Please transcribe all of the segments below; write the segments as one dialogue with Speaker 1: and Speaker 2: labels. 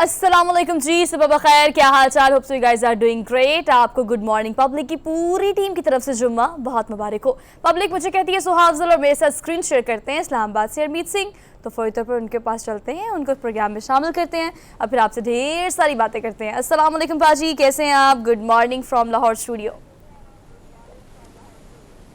Speaker 1: अस्सलामुअलैकुम जी, सुबह बखैर, क्या हाल चाल। Hope so you guys are doing great. आपको गुड मॉर्निंग पब्लिक की पूरी टीम की तरफ से जुम्मा बहुत मुबारक हो। पब्लिक मुझे कहती है सुहाफजल और मेरे साथ स्क्रीन शेयर करते हैं इस्लामाबाद से हरमीत सिंह। तो फौरी तौर पर उनके पास चलते हैं, उनको प्रोग्राम में शामिल करते हैं और फिर आपसे ढेर सारी बातें करते हैं। अस्सलामुअलैकुम पाजी, कैसे हैं आप? Good morning from Lahore studio.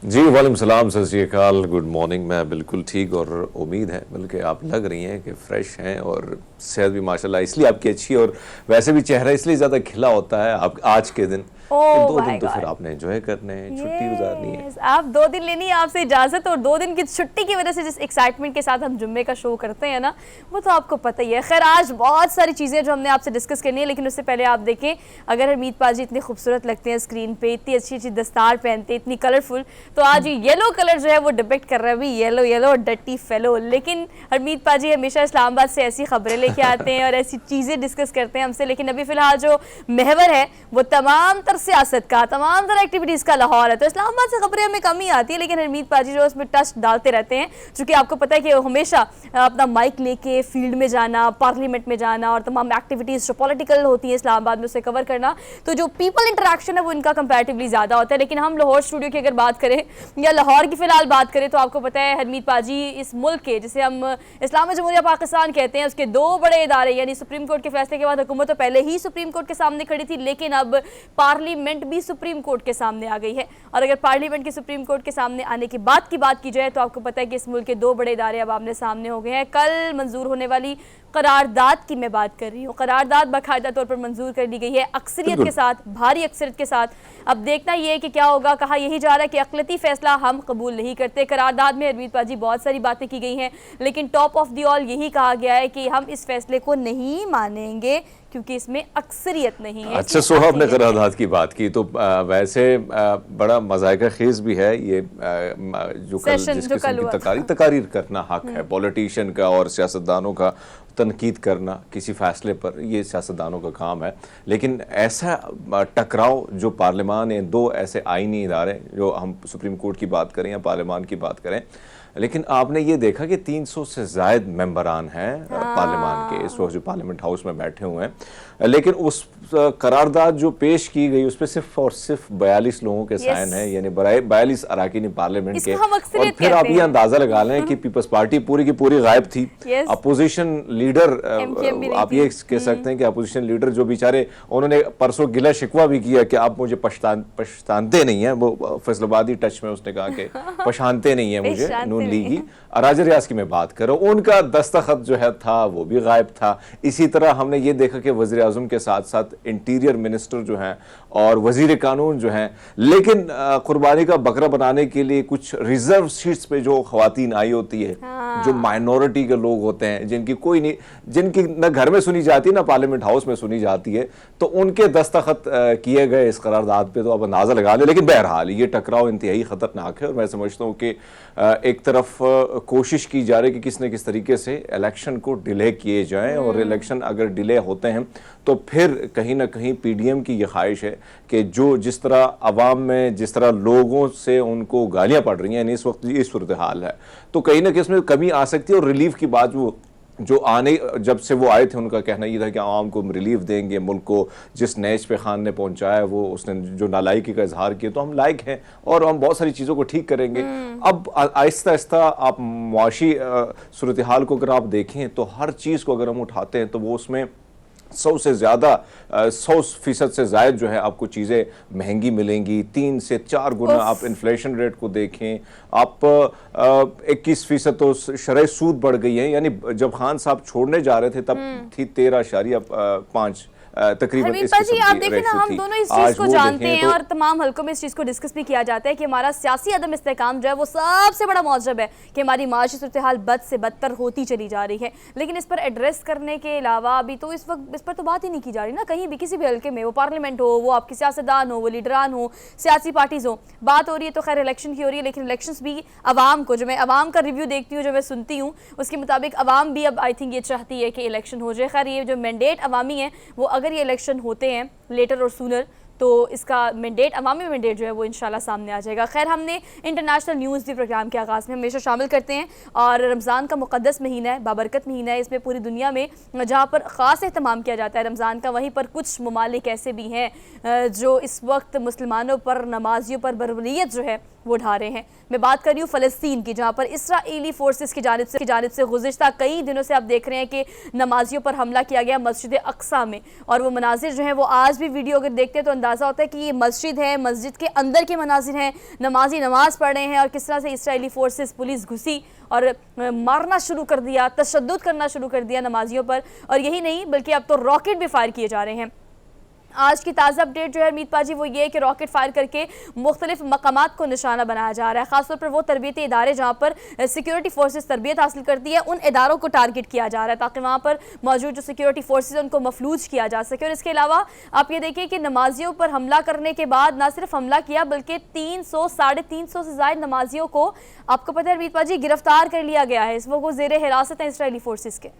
Speaker 2: जी वालेकुम सलाम, सत श्री अकाल, गुड मॉर्निंग। मैं बिल्कुल ठीक और उम्मीद है बल्कि आप लग रही हैं कि फ्रेश हैं और सेहत भी माशाल्लाह इसलिए आपकी अच्छी है और वैसे भी चेहरा इसलिए ज़्यादा खिला होता है आप आज के दिन। फिर 2 दिन तो फिर आपने एंजॉय करने हैं, छुट्टी गुजारनी है।
Speaker 1: आप 2 दिन लेनी है आपसे इजाजत, और 2 दिन की छुट्टी की वजह से जिस एक्साइटमेंट के साथ हम जुम्मे का शो करते हैं ना, वो तो आपको पता ही है। खैर, आज बहुत सारी चीज़ें जो हमने आपसे डिस्कस करनी है, लेकिन उससे पहले आप देखें, अगर हरमीत पाजी इतने खूबसूरत लगते हैं स्क्रीन पे, इतनी अच्छी अच्छी दस्तार पहनते हैं, इतनी कलरफुल, तो आज येलो कलर जो है वो डिपेक्ट कर रहा है, येलो येलो डर्टी फेलो। लेकिन हरमीत पाजी हमेशा इस्लामाबाद से ऐसी खबरें लेके आते हैं और ऐसी चीज़ें डिस्कस करते हैं हमसे। लेकिन अभी फिलहाल जो महवर है वो तमाम तर सियासत का, तमाम तरह एक्टिविटीज़ का लाहौर है, तो इस्लामाबाद से खबरें हमें कम ही आती है। लेकिन हरमीत पाजी जो उसमें टच डालते रहते हैं, चूँकि आपको पता है कि हमेशा अपना माइक लेके फील्ड में जाना, पार्लियामेंट में जाना और तमाम एक्टिविटीज़ जो पॉलिटिकल होती है इस्लामाबाद में उसे कवर करना, तो जो पीपल इंटरेक्शन है वो इनका कंपैरेटिवली ज़्यादा होता है। लेकिन हम लाहौर स्टूडियो की अगर बात करें या लाहौर की फ़िलहाल बात करें, तो आपको पता है हरमीत पाजी इस मुल्क के, जिसे हम इस्लामी जमहूरिया पाकिस्तान कहते हैं, उसके 2 बड़े इदारे, यानी सुप्रीम कोर्ट के फैसले के बाद हुकूमत तो पहले ही सुप्रीम कोर्ट के सामने खड़ी थी, लेकिन अब पार्लियामेंट भी सुप्रीम कोर्ट के सामने आ गई है। और अगर पार्लियामेंट की सुप्रीम कोर्ट के सामने आने की बात की जाए, तो आपको पता है कि इस मुल्क के 2 बड़े इदारे अब आमने सामने हो गए हैं। कल मंजूर होने वाली करारदाद की मैं बात कर रही हूँ, करारदाद बाकायदा तौर पर मंजूर कर ली गई है अक्सरियत के साथ, भारी अक्सरियत के साथ। अब देखना यह है कि क्या होगा। कहा यही जा रहा है कि अक़लती फैसला हम कबूल नहीं करते। करारदाद में हरमीत पाजी बहुत सारी बातें की गई हैं, लेकिन टॉप ऑफ द ऑल यही कहा गया है कि हम इस फैसले को नहीं मानेंगे क्योंकि इसमें अक्सरियत नहीं है।
Speaker 2: अच्छा, सोहा, आपने करारदाद की बात की तो वैसे बड़ा मज़ाक़ा खेज़ भी है ये जो कल जिस किस्म की तकारीर करना हक है पॉलिटिशियन का और सियासतदानों का, तनकीद करना किसी फ़ैसले पर, ये सियासतदानों का काम है। लेकिन ऐसा टकराव जो पार्लियामान है, 2 ऐसे आईनी इदारे, जो हम सुप्रीम कोर्ट की बात करें या पार्लियामान की बात करें, लेकिन आपने ये देखा कि 300 से ज़ायद मेंबरान हैं पार्लियामान के इस वक्त जो पार्लियामेंट हाउस में बैठे हुए हैं, लेकिन उस करारदाद जो पेश की गई उस पर सिर्फ और सिर्फ 42 लोगों के साइन हैं, यानी 42 अराकीन पार्लियामेंट के। और फिर आप ये अंदाजा लगा लें कि पीपल्स पार्टी पूरी की पूरी गायब थी। अपोजिशन लीडर, आप ये कह सकते हैं कि अपोजिशन लीडर जो बेचारे, उन्होंने परसों गिला शिकवा भी किया कि आप मुझे पछतानते नहीं है, वो फैसलाबादी टच में उसने कहा कि पछानते नहीं है मुझे नून लीगी। अराज रियाज की मैं बात कर रहा हूँ, उनका दस्तखत जो है था वो भी गायब था। इसी तरह हमने ये देखा कि वज़ीर आज़म के साथ साथ इंटीरियर मिनिस्टर जो हैं और वज़ीर कानून जो हैं, लेकिन कुर्बानी का बकरा बनाने के लिए कुछ रिजर्व सीट्स पे जो ख़वातीन आई होती है, जो माइनॉरिटी के लोग होते हैं, जिनकी कोई नहीं, जिनकी न घर में सुनी जाती है ना पार्लियामेंट हाउस में सुनी जाती है, तो उनके दस्तखत किए गए इस करारदाद पे, तो आप अंदाज़ा लगा लें। लेकिन बहरहाल ये टकराव इंतहाई ख़तरनाक है और मैं समझता हूँ कि एक तरफ कोशिश की जा रही है कि किस न किस तरीके से इलेक्शन को डिले किए जाएं, और इलेक्शन अगर डिले होते हैं तो फिर कहीं ना कहीं पीडीएम की ये ख्वाहिश है कि जो जिस तरह अवाम में, जिस तरह लोगों से उनको गालियां पड़ रही हैं, इस वक्त ये सूरत हाल है, तो कहीं ना कहीं इसमें कमी आ सकती है। और रिलीफ की बात जो आने, जब से वो आए थे उनका कहना ये था कि आवाम को हम रिलीफ देंगे, मुल्क को जिस नैश पे खान ने पहुंचाया, वो उसने जो नालायकी का इजहार किया, तो हम लायक हैं और हम बहुत सारी चीज़ों को ठीक करेंगे। अब आहिस्ता आहिस्ता आप मुआशी सूरत हाल को अगर आप देखें तो हर चीज़ को अगर हम उठाते हैं तो वो उसमें 100 से ज़्यादा 100% से ज़ायद जो है आपको चीज़ें महंगी मिलेंगी। 3 से 4 गुना आप इन्फ्लेशन रेट को देखें, आप 21% तो शरह सूद बढ़ गई है, यानी जब खान साहब छोड़ने जा रहे थे तब थी 13.5 तकरीबन।
Speaker 1: जी आप देखें ना, हम दोनों इस चीज़ को जानते हैं और तमाम हल्कों में इस चीज़ को डिस्कस भी किया जाता है कि हमारा सियासी अदम इस्तेहकाम जो है वो सबसे बड़ा मौजब है कि हमारी माशी सूरत हाल बद से बदतर होती चली जा रही है। लेकिन इस पर एड्रेस करने के अलावा अभी तो इस वक्त इस पर तो बात ही नहीं की जा रही ना, कहीं भी किसी भी हल्के में, वो पार्लियामेंट हो, वो आपके सियासतदान हो, वो लीडरान हो, सियासी पार्टीज़ हो, बात हो रही है तो खैर इलेक्शन की हो रही है। लेकिन इलेक्शंस भी आवाम को, जो मैं आवाम का रिव्यू देखती हूँ, जो मैं सुनती हूँ, उसके मुताबिक आवाम भी अब आई थिंक ये चाहती है कि इलेक्शन हो जाए। खैर ये जो मैंडेट अवामी है वो, अगर ये इलेक्शन होते हैं लेटर और सूनर, तो इसका मैंडेट, अवामी मैंडेट जो है वो इंशाल्लाह सामने आ जाएगा। खैर, हमने इंटरनेशनल न्यूज़ भी प्रोग्राम के आगाज़ में हमेशा शामिल करते हैं और रमज़ान का मुक़द्दस महीना है, बाबरकत महीना है। इसमें पूरी दुनिया में जहाँ पर ख़ास एहतमाम किया जाता है रमज़ान का, वहीं पर कुछ ममालिक ऐसे भी हैं जो इस वक्त मुसलमानों पर, नमाजियों पर बर्बरियत जो है वो ढा रहे हैं। मैं बात कर रही हूँ फ़लस्तीन की, जहाँ पर इसराइली फोर्सेस की जानिब से गुज़िश्ता कई दिनों से आप देख रहे हैं कि नमाजियों पर हमला किया गया मस्जिद अक्सा में, और वो मनाजिर जो हैं वो आज भी वीडियो अगर देखते हैं तो अंदाज़ा होता है कि ये मस्जिद है, मस्जिद के अंदर के मनाजिर हैं, नमाजी नमाज़ पढ़ रहे हैं और किस तरह से इसराइली फोर्सेस, पुलिस घुसी और मारना शुरू कर दिया, तशद्दुद करना शुरू कर दिया नमाजियों पर। और यही नहीं बल्कि अब तो रॉकेट भी फायर किए जा रहे हैं। आज की ताज़ा अपडेट जो है मीत पाजी वो ये है कि रॉकेट फायर करके मुख्तलिफ मकामात को निशाना बनाया जा रहा है। खासतौर पर वो तरबियती इदारे जहाँ पर सिक्योरिटी फोर्सेस तरबियत हासिल करती है, उन इदारों को टारगेट किया जा रहा है ताकि वहाँ पर मौजूद जो सिक्योरिटी फोर्सेस हैं उनको मफलूज किया जा सके। और इसके अलावा आप ये देखिए कि नमाजियों पर हमला करने के बाद ना सिर्फ हमला किया बल्कि 300-350 से ज़ायद नमाजियों को, आपको पता है मीत पाजी, गिरफ्तार कर लिया गया है। इस वक्त वो ज़ेर हिरासत है इसराइली फोर्सेस के।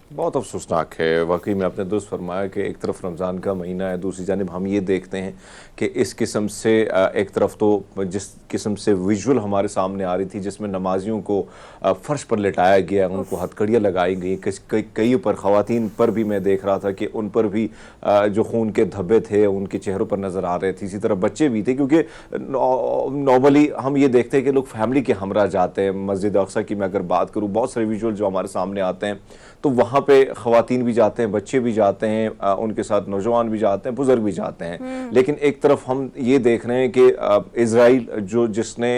Speaker 2: बहुत अफसोसनाक है वाकई में, आपने दुरुस्त फरमाया कि एक तरफ रमज़ान का महीना है, दूसरी जानिब हम ये देखते हैं कि इस किस्म से एक तरफ तो जिस किस्म से विजुअल हमारे सामने आ रही थी जिसमें नमाजियों को फ़र्श पर लिटाया गया, उनको हथकड़ियाँ लगाई गई, कई पर ख़वातीन पर भी मैं देख रहा था कि उन पर भी जो खून के धब्बे थे उनके चेहरों पर नज़र आ रहे थे। इसी तरह बच्चे भी थे, क्योंकि नॉर्मली हम ये देखते हैं कि लोग फैमिली के हमरा जाते हैं। मस्जिद अक्सा की मैं अगर बात करूँ, बहुत सारे विजुअल जो हमारे सामने आते हैं तो वहाँ पे ख़वातीन भी जाते हैं, बच्चे भी जाते हैं, उनके साथ नौजवान भी जाते हैं, बुजुर्ग भी जाते हैं। लेकिन एक तरफ हम ये देख रहे हैं कि इज़राइल जिसने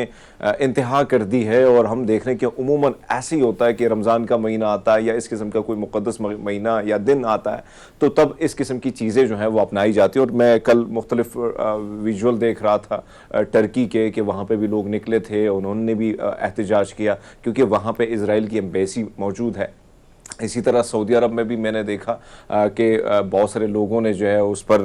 Speaker 2: इंतहा कर दी है, और हम देख रहे हैं कि उमूमन ऐसे ही होता है कि रमज़ान का महीना आता है या इस किस्म का कोई मुक़द्दस महीना या दिन आता है तो तब इस किस्म की चीज़ें जो हैं वो अपनाई जाती हैं। और मैं कल मुख्तलिफ विजुअल देख रहा था टर्की के कि वहाँ पर भी लोग निकले थे, उन्होंने भी एहतजाज किया क्योंकि वहाँ पर इज़राइल की एम्बेसी मौजूद है। इसी तरह सऊदी अरब में भी मैंने देखा कि बहुत सारे लोगों ने जो है उस पर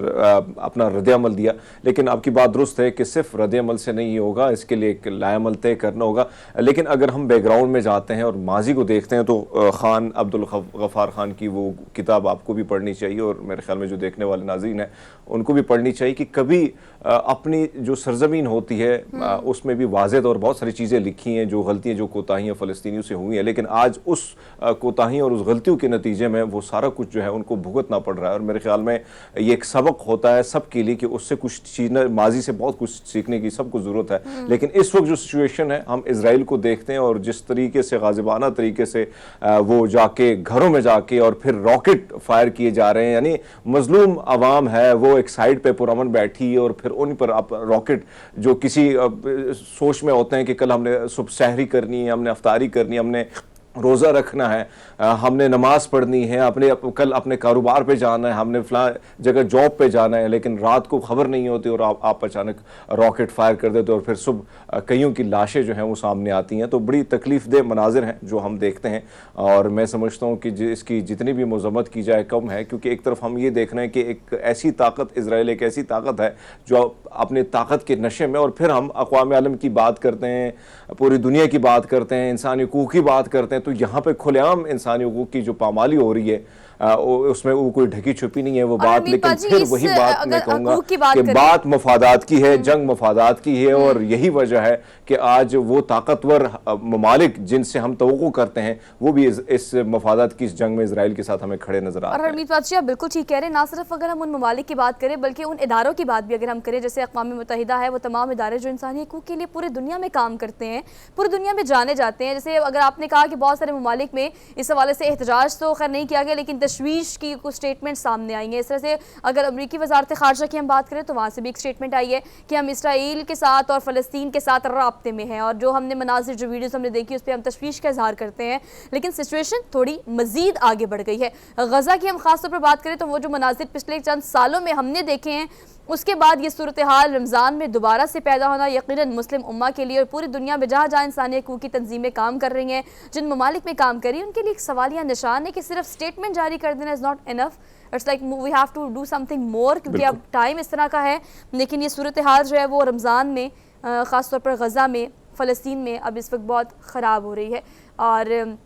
Speaker 2: अपना रद्द-ए-अमल दिया। लेकिन आपकी बात दुरुस्त है कि सिर्फ रद्द-ए-अमल से नहीं होगा, इसके लिए एक लाए-अमल तय करना होगा। लेकिन अगर हम बैकग्राउंड में जाते हैं और माजी को देखते हैं तो ख़ान अब्दुल गफ़ार ख़ान की वो किताब आपको भी पढ़नी चाहिए, और मेरे ख्याल में जो देखने वाले नाज़रीन हैं उनको भी पढ़नी चाहिए कि कभी अपनी जो सरजमीन होती है उसमें भी वाज़ेह तौर बहुत सारी चीज़ें लिखी हैं, जो गलतियाँ, जो कोताहियाँ फ़लस्तीनियों से हुई हैं, लेकिन आज उस कोताहियों और उस गलतियों के नतीजे में वो सारा कुछ जो है उनको भुगतना पड़ रहा है। और मेरे ख्याल में ये एक सबक होता है सबके लिए कि उससे कुछ चीज़ें, माजी से बहुत कुछ सीखने की सबको ज़रूरत है। लेकिन इस वक्त जो सिचुएशन है, हम इज़राइल को देखते हैं और जिस तरीके से गाज़िबाना तरीके से वो जाके घरों में जाके और फिर रॉकेट फायर किए जा रहे हैं, यानी मजलूम आवाम है वो एक साइड पे पुरअमन बैठी है और फिर उन पर आप रॉकेट, जो किसी सोच में होते हैं कि कल हमने सुबह सहरी करनी है, हमने अफ्तारी करनी है, हमने रोज़ा रखना है, हमने नमाज पढ़नी है, कल अपने कारोबार पे जाना है, हमने फलां जगह जॉब पे जाना है, लेकिन रात को खबर नहीं होती और आप अचानक रॉकेट फायर कर देते और फिर सुबह कईयों की लाशें जो हैं वो सामने आती हैं। तो बड़ी तकलीफ दे मनाजिर हैं जो हम देखते हैं, और मैं समझता हूँ कि इसकी जितनी भी मज़म्मत की जाए कम है, क्योंकि एक तरफ हम ये देख रहे हैं कि एक ऐसी ताकत, इज़राइल एक ऐसी ताकत है जो अपने ताकत के नशे में, और फिर हम अक़वाम आलम की बात करते हैं, पूरी दुनिया की बात करते हैं, इंसानी हकूक़ की बात करते हैं, तो यहाँ पे खुलेआम इंसानी हकूक़ की जो पामाली हो रही है उसमें वो कोई ढकी छुपी नहीं है वो बात। लेकिन फिर वही बात मैं कहूँगा कि बात मफादात की है, जंग मफादात की है, और यही वजह है कि आज वो ताकतवर ममालिक जिनसे हम तवक्को करते हैं वो भी इस मफादात की इस जंग में इजराइल के साथ हमें खड़े नजर आ रहे हैं।
Speaker 1: और हरमीत बादशाह आप बिल्कुल ठीक कह रहे हैं, ना सिर्फ अगर हम उन ममालिक की बात करें बल्कि उन इदारों की बात भी अगर हम करें, जैसे अक़वाम मुत्तहिदा है, वो तमाम इदारे जो इंसानी हकूक़ के लिए पूरी दुनिया में काम करते हैं, पूरी दुनिया में जाने जाते हैं। जैसे अगर आपने कहा कि बहुत सारे ममालिक में इस हवाले से एहतजाज तो खैर नहीं किया गया, लेकिन तशवीश की कुछ स्टेटमेंट सामने आई हैं। इस तरह से अगर अमरीकी वज़ारत ख़ारजा की हम बात करें तो वहाँ से भी एक स्टेटमेंट आई है कि हम इसराइल के साथ और फ़लस्तीन के साथ राब्ते में हैं, और जो हमने मनाज़िर, जो वीडियोज़ हमने देखी उस पर हम तशवीश का इज़हार करते हैं। लेकिन सिचुएशन थोड़ी मज़ीद आगे बढ़ गई है। गज़ा की हम ख़ास तौर पर बात करें तो वो जो मनाज़िर पिछले चंद सालों में हमने देखे हैं, उसके बाद ये सूरत हाल रमज़ान में दोबारा से पैदा होना यकीनन मुस्लिम उम्मा के लिए और पूरी दुनिया में जहाँ जहाँ इंसानी हकूक़ की तंजीमें काम कर रही हैं, जिन ममालिक में काम कर रही हैं, उनके लिए एक सवालिया निशान है कि सिर्फ स्टेटमेंट जारी कर देना is not enough. It's like we have to do something more, क्योंकि अब टाइम इस तरह का है। लेकिन ये सूरत हाल जो है वो रमज़ान में ख़ास तौर पर गज़ा में, फ़लस्तीन में अब इस वक्त बहुत ख़राब हो रही है। और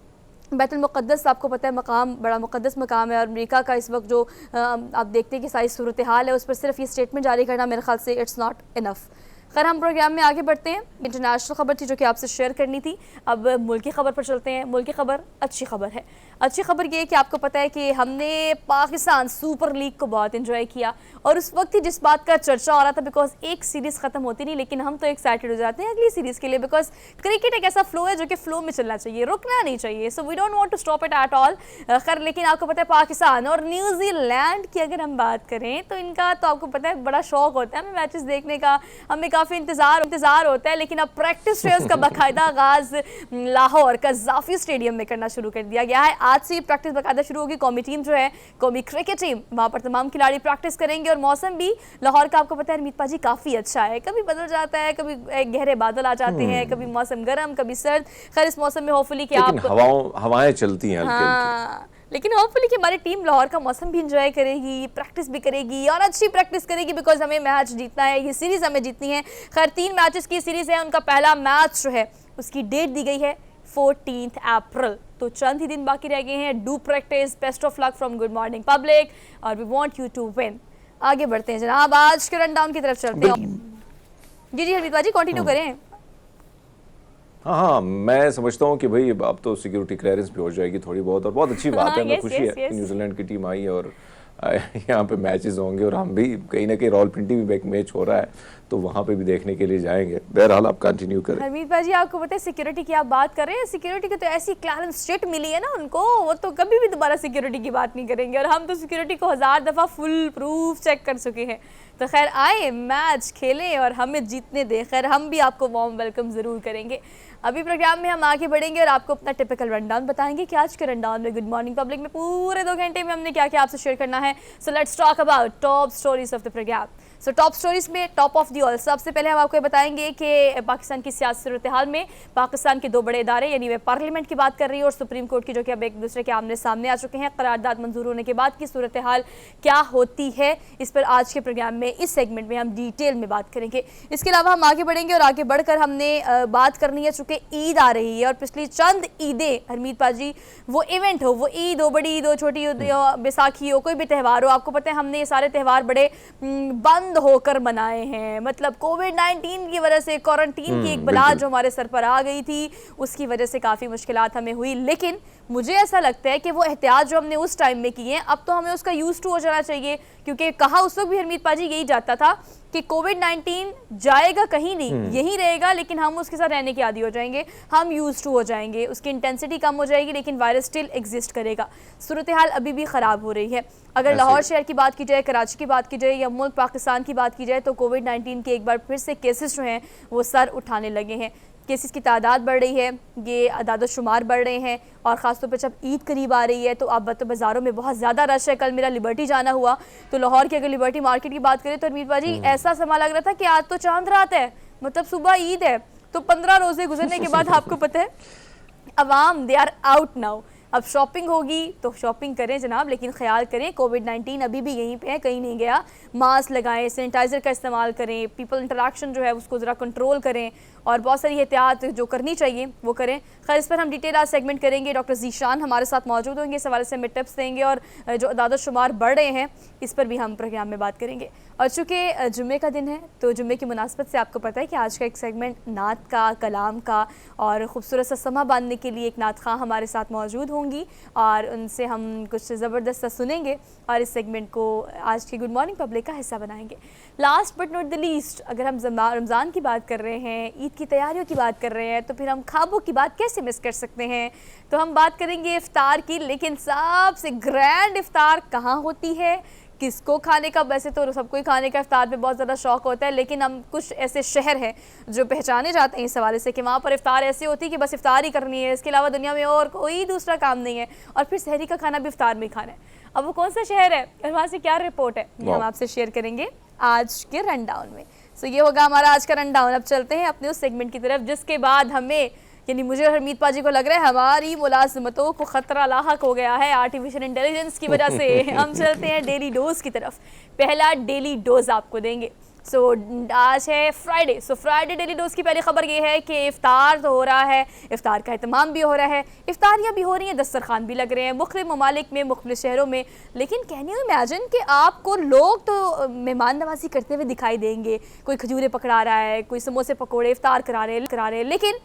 Speaker 1: बैतुल मुक़द्दस आपको पता है मकाम बड़ा मुक़द्दस मकाम है, और अमेरिका का इस वक्त जो आप देखते हैं कि सारी सूरत हाल है, उस पर सिर्फ ये स्टेटमेंट जारी करना मेरे ख्याल से इट्स नॉट इनफ। खैर हम प्रोग्राम में आगे बढ़ते हैं। इंटरनेशनल खबर थी जो कि आपसे शेयर करनी थी, अब मुल्क की खबर पर चलते हैं। मुल्क की खबर अच्छी खबर है। अच्छी खबर ये है कि आपको पता है कि हमने पाकिस्तान सुपर लीग को बहुत इन्जॉय किया, और उस वक्त ही जिस बात का चर्चा हो रहा था, बिकॉज एक सीरीज़ ख़त्म होती नहीं लेकिन हम तो एक्साइटेड हो जाते हैं अगली सीरीज़ के लिए, बिकॉज क्रिकेट एक ऐसा फ्लो है जो कि फ्लो में चलना चाहिए, रुकना नहीं चाहिए। So we don't want to stop it at all. खैर लेकिन आपको पता है पाकिस्तान और न्यूजीलैंड की अगर हम बात करें तो इनका तो आपको पता है बड़ा शौक होता है हमें मैचेस देखने का, हमें काफ़ी इंतज़ार होता है। लेकिन अब प्रैक्टिस जो है उसका बाकायदा आगाज़ लाहौर कज़ाफ़ी स्टेडियम में करना शुरू कर दिया गया है। आज से प्रैक्टिस बाकायदा शुरू होगी। कौमी टीम जो है, कौमी क्रिकेट टीम, वहाँ पर तमाम खिलाड़ी प्रैक्टिस करेंगे। और मौसम भी लाहौर का आपको पता है हरमीत पाजी काफ़ी अच्छा है, कभी बदल जाता है, कभी गहरे बादल आ जाते हैं, कभी मौसम गर्म, कभी सर्द। खैर इस मौसम में होपफुली कि आप
Speaker 2: हवाएं चलती हैं
Speaker 1: हाँ, लेकिन होपफुली कि हमारी टीम लाहौर का मौसम भी इंजॉय करेगी, प्रैक्टिस भी करेगी और अच्छी प्रैक्टिस करेगी, बिकॉज हमें मैच जीतना है, ये सीरीज़ हमें जीतनी है। खैर 3 मैचेस की सीरीज़ है, उनका पहला मैच जो है उसकी डेट दी गई है 14 अप्रैल, तो चंद ही दिन बाकी रह गए हैं। Do practice, best of luck from good morning public, और we want you to win. आगे बढ़ते हैं जनाब, आज के रन डाउन की तरफ चलते हैं। जी हरमीत बाजी कंटिन्यू करें।
Speaker 2: हाँ, मैं समझता हूँ कि भाई अब तो सिक्योरिटी क्लियरेंस भी हो जाएगी थोड़ी बहुत, और बहुत अच्छी बात है। हमें खुशी है कि न्यूजीलैंड की टीम आई है और यहाँ पे मैचेस होंगे, और हम भी कहीं ना कहीं रावलपिंडी भी एक मैच हो रहा है तो वहाँ पे भी देखने के लिए जाएंगे। बहरहाल आप कंटिन्यू करें।
Speaker 1: हरमीत भाई आपको पता है सिक्योरिटी की आप बात कर रहे हैं, सिक्योरिटी की तो ऐसी क्लियरेंस शीट मिली है ना उनको, वो तो कभी भी दोबारा सिक्योरिटी की बात नहीं करेंगे, और हम तो सिक्योरिटी को 1000 दफ़ा फुल प्रूफ चेक कर चुके हैं। तो खैर आए, मैच खेलें और हमें जीतने दें। खैर हम भी आपको वार्म वेलकम ज़रूर करेंगे। अभी प्रोग्राम में हम आगे बढ़ेंगे और आपको अपना टिपिकल रनडाउन बताएंगे कि आज के रनडाउन में गुड मॉर्निंग पब्लिक में पूरे 2 घंटे में हमने क्या क्या आपसे शेयर करना है। So let's talk about top stories of the programme. So top stories में टॉप ऑफ दी ऑल, सबसे पहले हम आपको बताएंगे कि पाकिस्तान की सियासी सूरत हाल में पाकिस्तान के 2 बड़े इदारे, यानी वे पार्लियामेंट की बात कर रही है और सुप्रीम कोर्ट की, जो कि अब एक दूसरे के आमने सामने आ चुके हैं। करारदाद मंजूर होने के बाद की सूरत हाल क्या होती है, इस पर आज के प्रोग्राम में इस सेगमेंट में हम डिटेल में बात करेंगे। इसके अलावा हम आगे बढ़ेंगे और आगे बढ़कर हमने बात करनी है, चूँकि ईद आ रही है और पिछली चंद ईदें हरमीत पाजी, वो इवेंट हो, वो ईद हो, बड़ी ईद हो, छोटी ईद हो, बैसाखी हो, कोई भी त्यौहार हो, आपको पता है हमने ये सारे त्यौहार बड़े बंद होकर बनाए हैं। मतलब कोविड-19 की वजह से, क्वारंटीन की एक बला जो हमारे सर पर आ गई थी, उसकी वजह से काफ़ी मुश्किलात हमें हुई। लेकिन मुझे ऐसा लगता है कि वो एहतियात जो हमने उस टाइम में की हैं, अब तो हमें उसका यूज टू हो जाना चाहिए, क्योंकि कहा उस वक्त भी हरमीत पाजी यही जाता था कि कोविड-19 जाएगा कहीं नहीं, यही रहेगा, लेकिन हम उसके साथ रहने के आदी हो जाएंगे, हम यूज टू हो जाएंगे, उसकी इंटेंसिटी कम हो जाएगी, लेकिन वायरस स्टिल एग्जिस्ट करेगा। सूरत हाल अभी भी ख़राब हो रही है। अगर लाहौर शहर की बात की जाए, कराची की बात की जाए, या मुल्क पाकिस्तान की बात की जाए, तो कोविड-19 के एक बार फिर से केसेस जो हैं वो सर उठाने लगे हैं। केसेस की तादाद बढ़ रही है, ये अदाद शुमार बढ़ रहे हैं, और ख़ासतौर पर जब ईद करीब आ रही है तो अब तो बाज़ारों में बहुत ज़्यादा रश है। कल मेरा लिबर्टी जाना हुआ, तो लाहौर की अगर लिबर्टी मार्केट की बात करें तो हरमीत बाजी ऐसा समय लग रहा था कि आज तो चांद रात है, मतलब सुबह ईद है। तो 15 रोज़े गुजरने के बाद आपको पता है अवाम दे आर आउट नाउ। अब शॉपिंग होगी तो शॉपिंग करें जनाब, लेकिन ख्याल करें कोविड-19 अभी भी यहीं पे है, कहीं नहीं गया। मास्क लगाएं, सैनिटाइज़र का इस्तेमाल करें, पीपल इंटरेक्शन जो है उसको ज़रा कंट्रोल करें, और बहुत सारी एहतियात जो करनी चाहिए वो करें। खैर इस पर हम डिटेल आज सेगमेंट करेंगे। डॉक्टर ज़ीशान हमारे साथ मौजूद होंगे, इस हवाले से हमें टिप्स देंगे, और जो अदाद शुमार बढ़ रहे हैं इस पर भी हम प्रोग्राम में बात करेंगे। और चूँकि जुम्मे का दिन है तो जुम्मे की मुनासबत से आपको पता है कि आज का एक सेगमेंट नात का, कलाम का, और ख़ूबसूरत सा समा बांधने के लिए एक नात खां हमारे साथ मौजूद होंगी, और उनसे हम कुछ ज़बरदस्त सा सुनेंगे और इस सेगमेंट को आज की गुड मॉर्निंग पब्लिक का हिस्सा बनाएंगे। Last but not the least, अगर हम रमज़ान की बात कर रहे हैं, ईद की तैयारियों की बात कर रहे हैं, तो फिर हम ख्वाबों की बात कैसे मिस कर सकते हैं। तो हम बात करेंगे इफ्तार की, लेकिन सबसे ग्रैंड इफ्तार कहाँ होती है, किसको खाने का। वैसे तो सबको ही खाने का इफ्तार पे बहुत ज़्यादा शौक होता है, लेकिन हम कुछ ऐसे शहर हैं जो पहचाने जाते हैं इस हवाले से कि वहाँ पर इफ्तार ऐसी होती है कि बस इफ्तार ही करनी है, इसके अलावा दुनिया में और कोई दूसरा काम नहीं है, और फिर सहरी का खाना भी इफ्तार में खाना है। अब वो कौन सा शहर है और वहाँ से क्या रिपोर्ट है, ये हम आपसे शेयर करेंगे आज के रन डाउन में। सो ये होगा हमारा आज का रन डाउन। अब चलते हैं अपने उस सेगमेंट की तरफ जिसके बाद हमें, यानी मुझे और हरमीत पाजी को लग रहा है हमारी मुलाजमतों को ख़तरा लाहक हो गया है आर्टिफिशियल इंटेलिजेंस की वजह से। हम चलते हैं डेली डोज की तरफ। पहला डेली डोज आपको देंगे। सो आज है Friday. So Friday daily dose की पहली खबर ये है कि इफ्तार तो हो रहा है, इफ्तार का एहतमाम भी हो रहा है, इफ्तारियाँ भी हो रही हैं, दस्तरखान भी लग रहे हैं मुख्तलिफ ममालिक में, मुख्तलिफ शहरों में। लेकिन कैन यू इमेजिन कि आपको लोग तो मेहमान नवाजी करते हुए दिखाई देंगे, कोई खजूरें पकड़ा रहा है, कोई समोसे पकौड़े इफ्तार करा रहे, लेकिन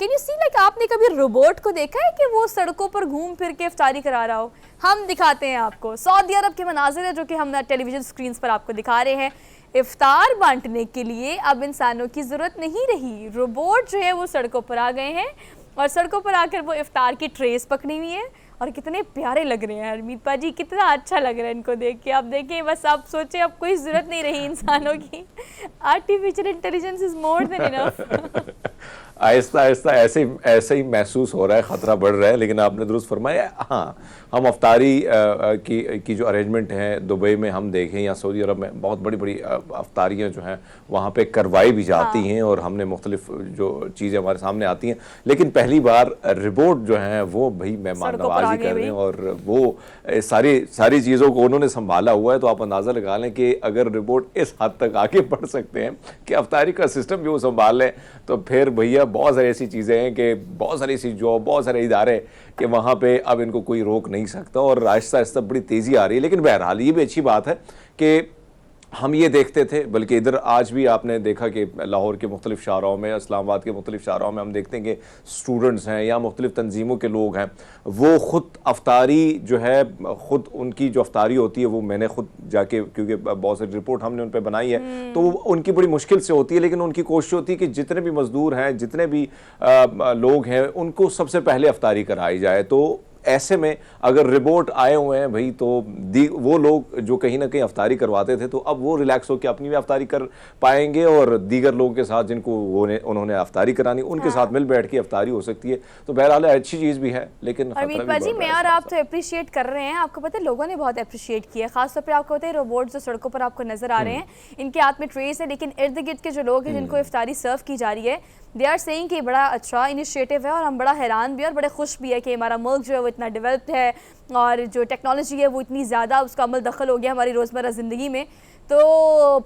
Speaker 1: कैन यू सी लाइक आपने कभी रोबोट को देखा है कि वो सड़कों पर घूम फिर के इफ्तारी करा रहा हो? हम दिखाते हैं आपको सऊदी अरब के मनाजिर है जो कि हम टेलीविज़न स्क्रीन पर आपको दिखा रहे हैं। इफ्तार बांटने के लिए अब इंसानों की ज़रूरत नहीं रही, रोबोट जो है वो सड़कों पर आ गए हैं और सड़कों पर आकर वो इफ्तार की ट्रेस पकड़ी हुई है और कितने प्यारे लग रहे हैं। हरमीत पाजी कितना अच्छा लग रहा है इनको देख के। आप देखें, बस आप सोचें अब कोई ज़रूरत नहीं रही इंसानों की। Artificial intelligence is more than enough.
Speaker 2: Aahista Aahista ऐसे ही महसूस हो रहा है, ख़तरा बढ़ रहा है। लेकिन आपने दुरुस्त फरमाया, हाँ, हम अफ्तारी की जो अरेंजमेंट है दुबई में हम देखें या सऊदी अरब में बहुत बड़ी बड़ी अफ्तारियाँ जो हैं वहाँ पे करवाई भी जाती हैं और हमने मुख्तलिफ जो चीज़ें हमारे सामने आती हैं। लेकिन पहली बार रिपोर्ट जो हैं वो भाई मेहमान नवाजी कर रहे हैं और वो सारी चीज़ों को उन्होंने संभाला हुआ है। तो आप अंदाज़ा लगा लें कि अगर रिपोर्ट इस हद तक आगे बढ़ सकते हैं कि अफ्तारी का सिस्टम भी वो संभाल लें, तो फिर भैया बहुत सारी ऐसी चीज़ें हैं कि बहुत सारी ऐसी जॉब, बहुत सारे इदारे कि वहाँ पे अब इनको कोई रोक नहीं सकता और आहिस्ता आहिस्ता बड़ी तेज़ी आ रही है। लेकिन बहरहाल ये भी अच्छी बात है कि हम ये देखते थे, बल्कि इधर आज भी आपने देखा कि लाहौर के मुख्तलिफ शाहराओं में, इस्लामाबाद के मुख्तलिफ शाहराओं में हम देखते हैं कि स्टूडेंट्स हैं या मुख्तलिफ तंजीमों के लोग हैं, वो ख़ुद अफ्तारी जो है, ख़ुद उनकी जो अफ्तारी होती है वो मैंने ख़ुद जाके, क्योंकि बहुत सारी रिपोर्ट हमने उन पर बनाई है, तो उनकी बड़ी मुश्किल से होती है। लेकिन उनकी कोशिश होती है कि जितने भी मज़दूर हैं, जितने भी लोग हैं, उनको सबसे पहले अफ्तारी कराई जाए। तो ऐसे में अगर रिपोर्ट आए हुए हैं भाई, तो वो लोग जो कहीं ना कहीं अफ्तारी करवाते थे, तो अब वो रिलैक्स होकर अपनी भी अफ्तारी कर पाएंगे और दीगर लोगों के साथ जिनको उन्होंने अफ्तारी करानी उनके साथ मिल बैठ के अफ्तारी हो सकती है। तो बहरहाल अच्छी चीज़ भी है, लेकिन
Speaker 1: मैं और आप तो अप्रिशिएट कर रहे हैं, आपको पता है लोगों ने बहुत अप्रिशिएट किया। खासतौर पर आपको पता है रोबोट जो सड़कों पर आपको नजर आ रहे हैं, इनके हाथ में ट्रेस है, लेकिन इर्द गिर्द के जो लोग हैं जिनको इफ्तारी सर्व की जा रही है, दे आर सेइंग कि बड़ा अच्छा इनिशिएटिव है और हम बड़ा हैरान भी और बड़े खुश भी है कि हमारा मुल्क जो है वो इतना डेवलप्ड है और जो टेक्नोलॉजी है वो इतनी ज़्यादा उसका अमल दखल हो गया हमारी रोज़मर्रा ज़िंदगी में। तो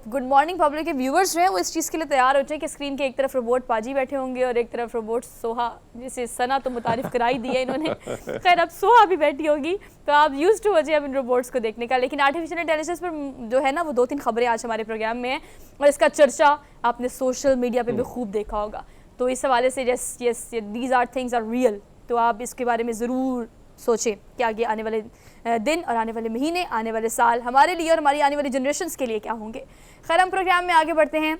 Speaker 1: गुड मॉर्निंग पब्लिक के व्यूवर्स जो हैं वो इस चीज़ के लिए तैयार हो जाए कि स्क्रीन के एक तरफ रोबोट पाजी बैठे होंगे और एक तरफ रोबोट सोहा, जिसे सना तो मुतारिफ कराई दी है इन्होंने, खैर अब सोहा भी बैठी होगी, तो आप यूज्ड टू हो जाए अब इन रोबोट्स को देखने का। लेकिन आर्टिफिशियल इंटेलिजेंस पर जो है ना वो 2-3 खबरें आज हमारे प्रोग्राम में हैं और इसका चर्चा आपने सोशल मीडिया पर भी खूब देखा होगा। तो इस हवाले से yes these are things are real, तो आप इसके बारे में ज़रूर सोचें कि आगे आने वाले दिन और आने वाले महीने, आने वाले साल हमारे लिए और हमारी आने वाली जनरेशन्स के लिए क्या होंगे। खैर हम प्रोग्राम में आगे बढ़ते हैं,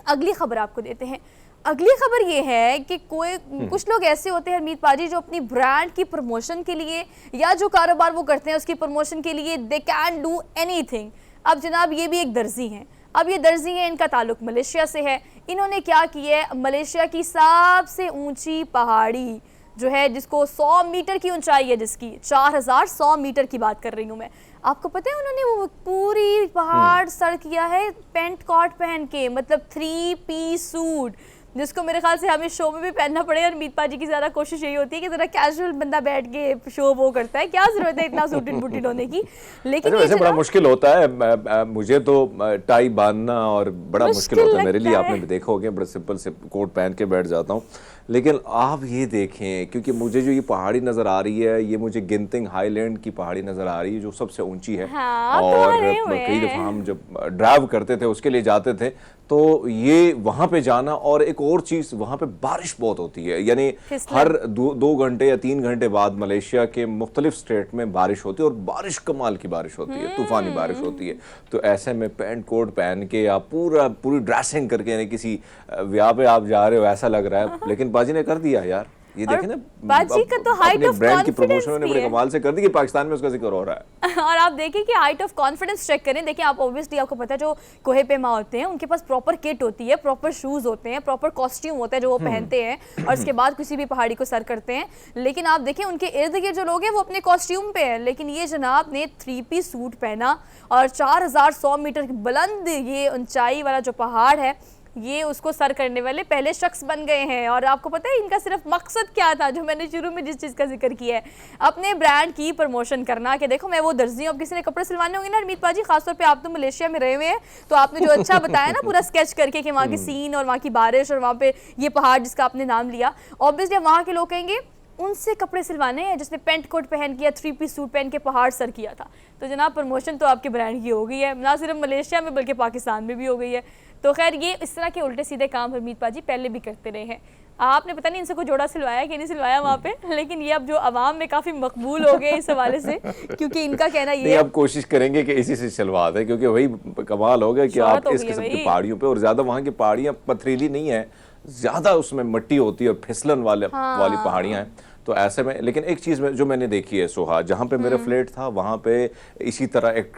Speaker 1: अगली खबर आपको देते हैं। अगली खबर ये है कि कुछ लोग ऐसे होते हैं हरमीत पाजी जो अपनी ब्रांड की प्रमोशन के लिए या जो कारोबार वो करते हैं उसकी प्रमोशन के लिए दे कैन डू एनीथिंग। अब जनाब ये भी एक दर्जी हैं, अब ये दर्जी हैं, इनका ताल्लुक मलेशिया से है। इन्होंने क्या किया है, मलेशिया की सबसे ऊंची पहाड़ी जो है जिसको 100 मीटर की ऊंचाई है, जिसकी 4100 मीटर की बात कर रही हूँ मैं, आपको पता है उन्होंने वो पूरी पहाड़ सर किया है पेंट कोट पहन के, मतलब 3 पीस सूट, जिसको मेरे ख्याल से हमें शो में भी पहनना पड़ेगा। हरमीत पाजी की ज़्यादा कोशिश यही होती है कि ज़रा कैजुअल बंदा बैठ के शो वो करता है, क्या ज़रूरत है इतना सूटेड बूटेड होने की। लेकिन
Speaker 2: वैसे बड़ा मुश्किल होता है, मुझे तो टाई बांधना और बड़ा मुश्किल होता है मेरे लिए। आपने भी देखा होगा, बड़ा सिंपल से कोट पहन के बैठ जाता हूँ। लेकिन आप ये देखें, क्योंकि मुझे जो ये पहाड़ी नज़र आ रही है, ये मुझे गिनतिंग हाईलैंड की पहाड़ी नज़र आ रही है जो सबसे ऊंची है।
Speaker 1: हाँ,
Speaker 2: और कई दफ़ा हम जब ड्राइव करते थे उसके लिए जाते थे, तो ये वहाँ पे जाना, और एक और चीज़ वहाँ पे बारिश बहुत होती है, यानी हर 2 घंटे या 3 घंटे बाद मलेशिया के मुख्तलिफ स्टेट में बारिश होती है और बारिश कमाल की बारिश होती है, तूफानी बारिश होती है। तो ऐसे में पेंट कोट पहन के आप पूरी ड्रेसिंग करके, यानी किसी ब्याह पे आप जा रहे हो ऐसा लग रहा है। लेकिन बाजी ने कर दिया यार, ये देखें ना,
Speaker 1: बाजी का तो हाइट ऑफ
Speaker 2: ब्रांड की प्रमोशन उन्होंने बड़े कमाल से कर दी कि पाकिस्तान में उसका जिक्र हो रहा है।
Speaker 1: और आप देखिए कि हाइट ऑफ कॉन्फिडेंस चेक करें, देखिए आप ऑब्वियसली आपको पता है जो कोहे पेमा होते हैं उनके पास प्रॉपर किट होती है, प्रॉपर शूज होते हैं, प्रॉपर कॉस्ट्यूम होता है जो वो पहनते हैं और उसके बाद किसी भी पहाड़ी को सर करते हैं। लेकिन आप देखिए उनके इर्द गिर्द जो लोग हैं वो अपने कॉस्ट्यूम पे हैं, लेकिन ये जनाब ने 3 पीस सूट पहना और 4100 मीटर बुलंद ये ऊंचाई वाला जो पहाड़ है ये उसको सर करने वाले पहले शख्स बन गए हैं। और आपको पता है इनका सिर्फ मकसद क्या था, जो मैंने शुरू में जिस चीज़ का जिक्र किया है, अपने ब्रांड की प्रमोशन करना, कि देखो मैं वो दर्जी हूँ। अब किसी ने कपड़े सिलवाने होंगे ना हरमीत पाजी, खासतौर पे आप तो मलेशिया में रहे हुए हैं, तो आपने जो अच्छा बताया ना पूरा स्केच करके कि वहाँ की सीन और वहाँ की बारिश और वहाँ पे ये पहाड़ जिसका आपने नाम लिया, ऑब्वियसली वहाँ के लोग कहेंगे उनसे कपड़े सिलवाने हैं जिसने पेंट कोट पहन किया, 3 पीस सूट पहन के पहाड़ सर किया था। तो जनाब प्रमोशन तो आपके ब्रांड की हो गई है, ना सिर्फ मलेशिया में बल्कि पाकिस्तान में भी हो गई है। तो खैर ये इस तरह के उल्टे सीधे काम हरमीत पाजी पहले भी करते रहे हैं। आपने पता नहीं इनसे कोई जोड़ा सिलवाया कि नहीं सिलवाया वहाँ पे, लेकिन ये अब जो अवाम में काफ़ी मकबूल हो गए इस हवाले से, क्योंकि इनका कहना ये है।
Speaker 2: अब कोशिश करेंगे कि इसी से सिलवा दें, क्योंकि वही कमाल हो गया कि आप इस किस्म की पहाड़ियों पे, और ज़्यादा वहाँ की पहाड़ियाँ पथरीली नहीं है, ज़्यादा उसमें मिट्टी होती है और फिसलन वाली पहाड़ियाँ हैं। तो ऐसे में, लेकिन एक चीज़ में जो मैंने देखी है सोहा, जहाँ पे मेरा फ्लैट था वहाँ पे इसी तरह एक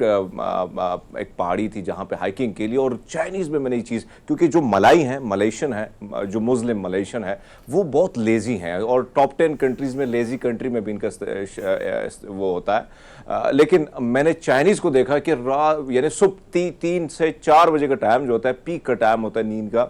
Speaker 2: पहाड़ी थी जहाँ पे हाइकिंग के लिए, और चाइनीज़ में मैंने ये चीज़, क्योंकि जो मलाई हैं, मलेशियन है, जो मुस्लिम मलेशियन है, वो बहुत लेज़ी हैं, और टॉप 10 कंट्रीज़ में लेज़ी कंट्री में भी इनका वो होता है। लेकिन मैंने चाइनीज़ को देखा कि यानी सुबह 3 से 4 बजे का टाइम जो होता है, पीक का टाइम होता है नींद का,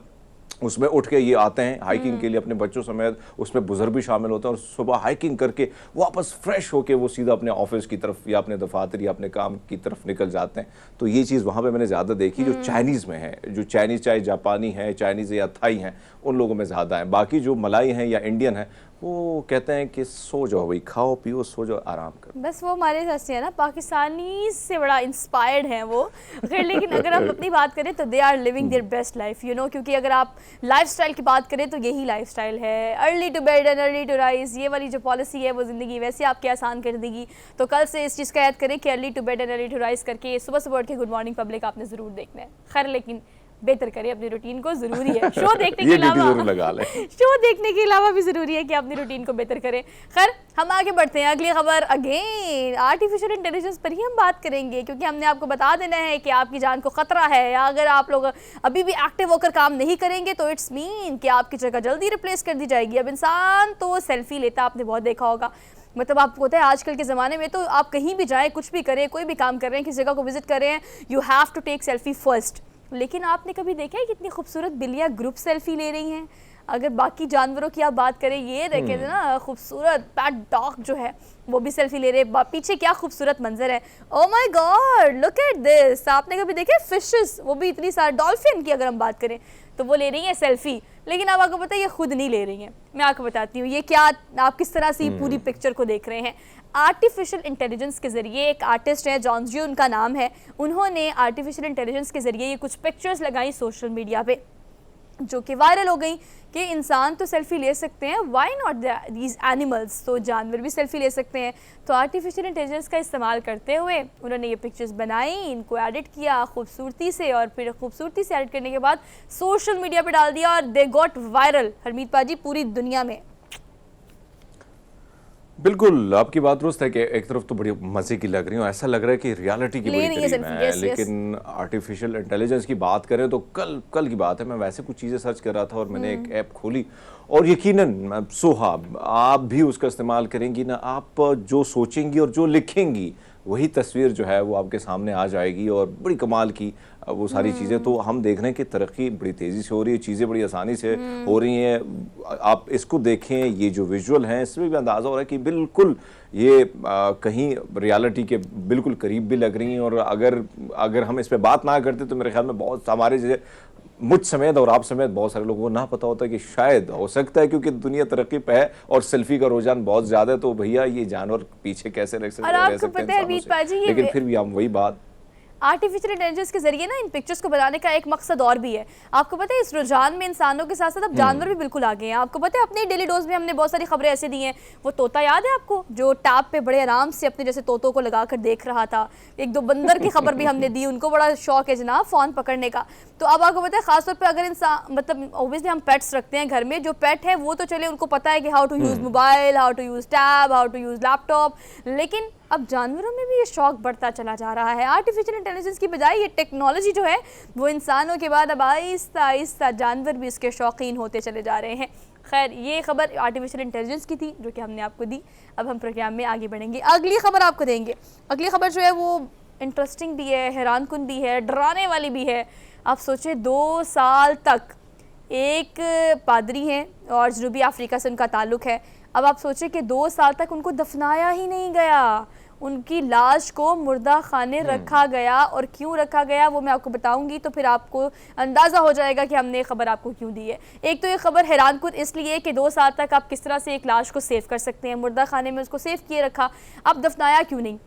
Speaker 2: उसमें उठ के ये आते हैं हाइकिंग के लिए अपने बच्चों समेत, उसमें बुजुर्ग भी शामिल होते हैं, और सुबह हाइकिंग करके वापस फ्रेश होके वो सीधा अपने ऑफिस की तरफ या अपने दफातर या अपने काम की तरफ निकल जाते हैं। तो ये चीज़ वहाँ पे मैंने ज़्यादा देखी जो चाइनीज़ में है, जो चाइनीज़ चाहे जापानी है, चाइनीज़ या थाई हैं, उन लोगों में ज़्यादा है। बाकी जो मलाई हैं या इंडियन है, वो कहते हैं कि सो जाओ भाई, खाओ पियो सो जाओ आराम करो।
Speaker 1: बस वो हमारे हंसी है ना, पाकिस्तानी से बड़ा इंस्पायर्ड हैं वो। खैर लेकिन अगर हम अपनी बात करें तो they are living their best life, you know, क्योंकि अगर आप लाइफस्टाइल की बात करें तो यही लाइफस्टाइल है, early to bed and early to rise, ये वाली जो पॉलिसी है वो ज़िंदगी वैसे आपके आसान कर देगी। तो कल से इस चीज़ का याद करें कि early to bed and early to rise करके सुबह सुबह उठ के गुड मॉर्निंग पब्लिक आपने ज़रूर देखना है। खैर लेकिन बेहतर करें अपनी रूटीन को, जरूरी है शो देखने के अलावा शो देखने के अलावा भी जरूरी है कि अपनी रूटीन को बेहतर करें। खैर हम आगे बढ़ते हैं, अगली खबर अगेन आर्टिफिशियल इंटेलिजेंस पर ही हम बात करेंगे, क्योंकि हमने आपको बता देना है कि आपकी जान को खतरा है, या अगर आप लोग अभी भी एक्टिव होकर काम नहीं करेंगे तो इट्स मीन कि आपकी जगह जल्दी रिप्लेस कर दी जाएगी। अब इंसान तो सेल्फी लेता आपने बहुत देखा होगा, मतलब आपको पता है आजकल के ज़माने में तो आप कहीं भी जाएं, कुछ भी करें, कोई भी काम कर रहे हैं, किसी जगह को विजिट कर रहे हैं, you have to take selfie first. लेकिन आपने कभी देखा है कितनी खूबसूरत बिल्लियाँ ग्रुप सेल्फी ले रही हैं? अगर बाकी जानवरों की आप बात करें, ये देखे ना खूबसूरत पैट डॉग जो है वो भी सेल्फी ले रहे हैं, पीछे क्या खूबसूरत मंजर है, oh my God look at this. आपने कभी देखे फिशेस, वो भी इतनी सारी, डॉल्फिन की अगर हम बात करें तो वो ले रही हैं सेल्फी, लेकिन अब आपको पता है ये खुद नहीं ले रही हैं। मैं आपको बताती हूँ ये क्या, आप किस तरह से पूरी पिक्चर को देख रहे हैं। आर्टिफिशियल इंटेलिजेंस के ज़रिए एक आर्टिस्ट है, जॉन्स जी उनका नाम है, उन्होंने आर्टिफिशियल इंटेलिजेंस के ज़रिए ये कुछ पिक्चर्स लगाई सोशल मीडिया पे जो कि वायरल हो गई कि इंसान तो सेल्फी ले सकते हैं, व्हाई नॉट दीज एनिमल्स, तो जानवर भी सेल्फी ले सकते हैं। तो आर्टिफिशियल इंटेलिजेंस का इस्तेमाल करते हुए उन्होंने ये पिक्चर्स बनाई, इनको एडिट किया खूबसूरती से, और फिर खूबसूरती से एडिट करने के बाद सोशल मीडिया पे डाल दिया और दे गॉट वायरल हरमीत पाजी पूरी दुनिया में।
Speaker 2: बिल्कुल आपकी बात दुरुस्त है कि एक तरफ तो बड़ी मजे की लग रही हूँ, ऐसा लग रहा है कि रियलिटी की बड़ी करीब है, लेकिन आर्टिफिशियल इंटेलिजेंस की बात करें तो कल की बात है, मैं वैसे कुछ चीज़ें सर्च कर रहा था और मैंने एक ऐप खोली, और यकीनन सोहा आप भी उसका इस्तेमाल करेंगी ना, आप जो सोचेंगी और जो लिखेंगी वही तस्वीर जो है वो आपके सामने आ जाएगी, और बड़ी कमाल की वो सारी चीज़ें। तो हम देख रहे हैं कि तरक्की बड़ी तेज़ी से हो रही है, चीज़ें बड़ी आसानी से हो रही हैं। आप इसको देखें, ये जो विजुअल हैं इसमें भी अंदाज़ा हो रहा है कि बिल्कुल ये कहीं रियलिटी के बिल्कुल करीब भी लग रही हैं। और अगर हम इस पर बात ना करते तो मेरे ख्याल में बहुत हमारे जैसे मुझ समेत और आप समेत बहुत सारे लोगों को ना पता होता कि शायद हो सकता है, क्योंकि दुनिया तरक्की पे है और सेल्फी का रुझान बहुत ज्यादा है, तो भैया ये जानवर पीछे कैसे रह सकते हैं, लेकिन फिर भी हम वही बात
Speaker 1: आर्टिफिशियल इंटेलिजेंस के जरिए ना इन पिक्चर्स को बनाने का एक मकसद और भी है। आपको पता है इस रुझान में इंसानों के साथ साथ अब जानवर भी बिल्कुल आगे हैं। आपको पता है अपने डेली डोज में हमने बहुत सारी खबरें ऐसे दी हैं, वो तोता याद है आपको जो टैब पे बड़े आराम से अपने जैसे तोतों को लगाकर देख रहा था, एक दो बंदर की खबर भी हमने दी, उनको बड़ा शौक है जनाब फ़ोन पकड़ने का। तो अब आपको पता है खासतौर पर अगर इंसान, मतलब ओबियसली हम पेट्स रखते हैं घर में, जो पेट है वो तो चले उनको पता है कि how to use mobile, how to use tab, how to use laptop, लेकिन अब जानवरों में भी ये शौक बढ़ता चला जा रहा है। आर्टिफिशियल इंटेलिजेंस की बजाय ये टेक्नोलॉजी जो है वो इंसानों के बाद अब आहिस्ता आहिस्ता जानवर भी इसके शौकीन होते चले जा रहे हैं। खैर ये खबर आर्टिफिशियल इंटेलिजेंस की थी जो कि हमने आपको दी। अब हम प्रोग्राम में आगे बढ़ेंगे, अगली खबर आपको देंगे। अगली खबर जो है वो इंटरेस्टिंग भी है, हैरान कुन भी है, डराने वाली भी है। आप सोचें 2 साल तक एक पादरी हैं और जनूबी अफ्रीका से उनका ताल्लुक़ है। अब आप सोचें कि 2 साल तक उनको दफनाया ही नहीं गया, उनकी लाश को मुर्दा खाने रखा गया। और क्यों रखा गया वो मैं आपको बताऊंगी, तो फिर आपको अंदाज़ा हो जाएगा कि हमने खबर आपको क्यों दी है। एक तो ये खबर हैरानकुन इसलिए कि 2 साल तक आप किस तरह से एक लाश को सेव कर सकते हैं, मुर्दा खाने में उसको सेव किए रखा, अब दफनाया क्यों नहीं।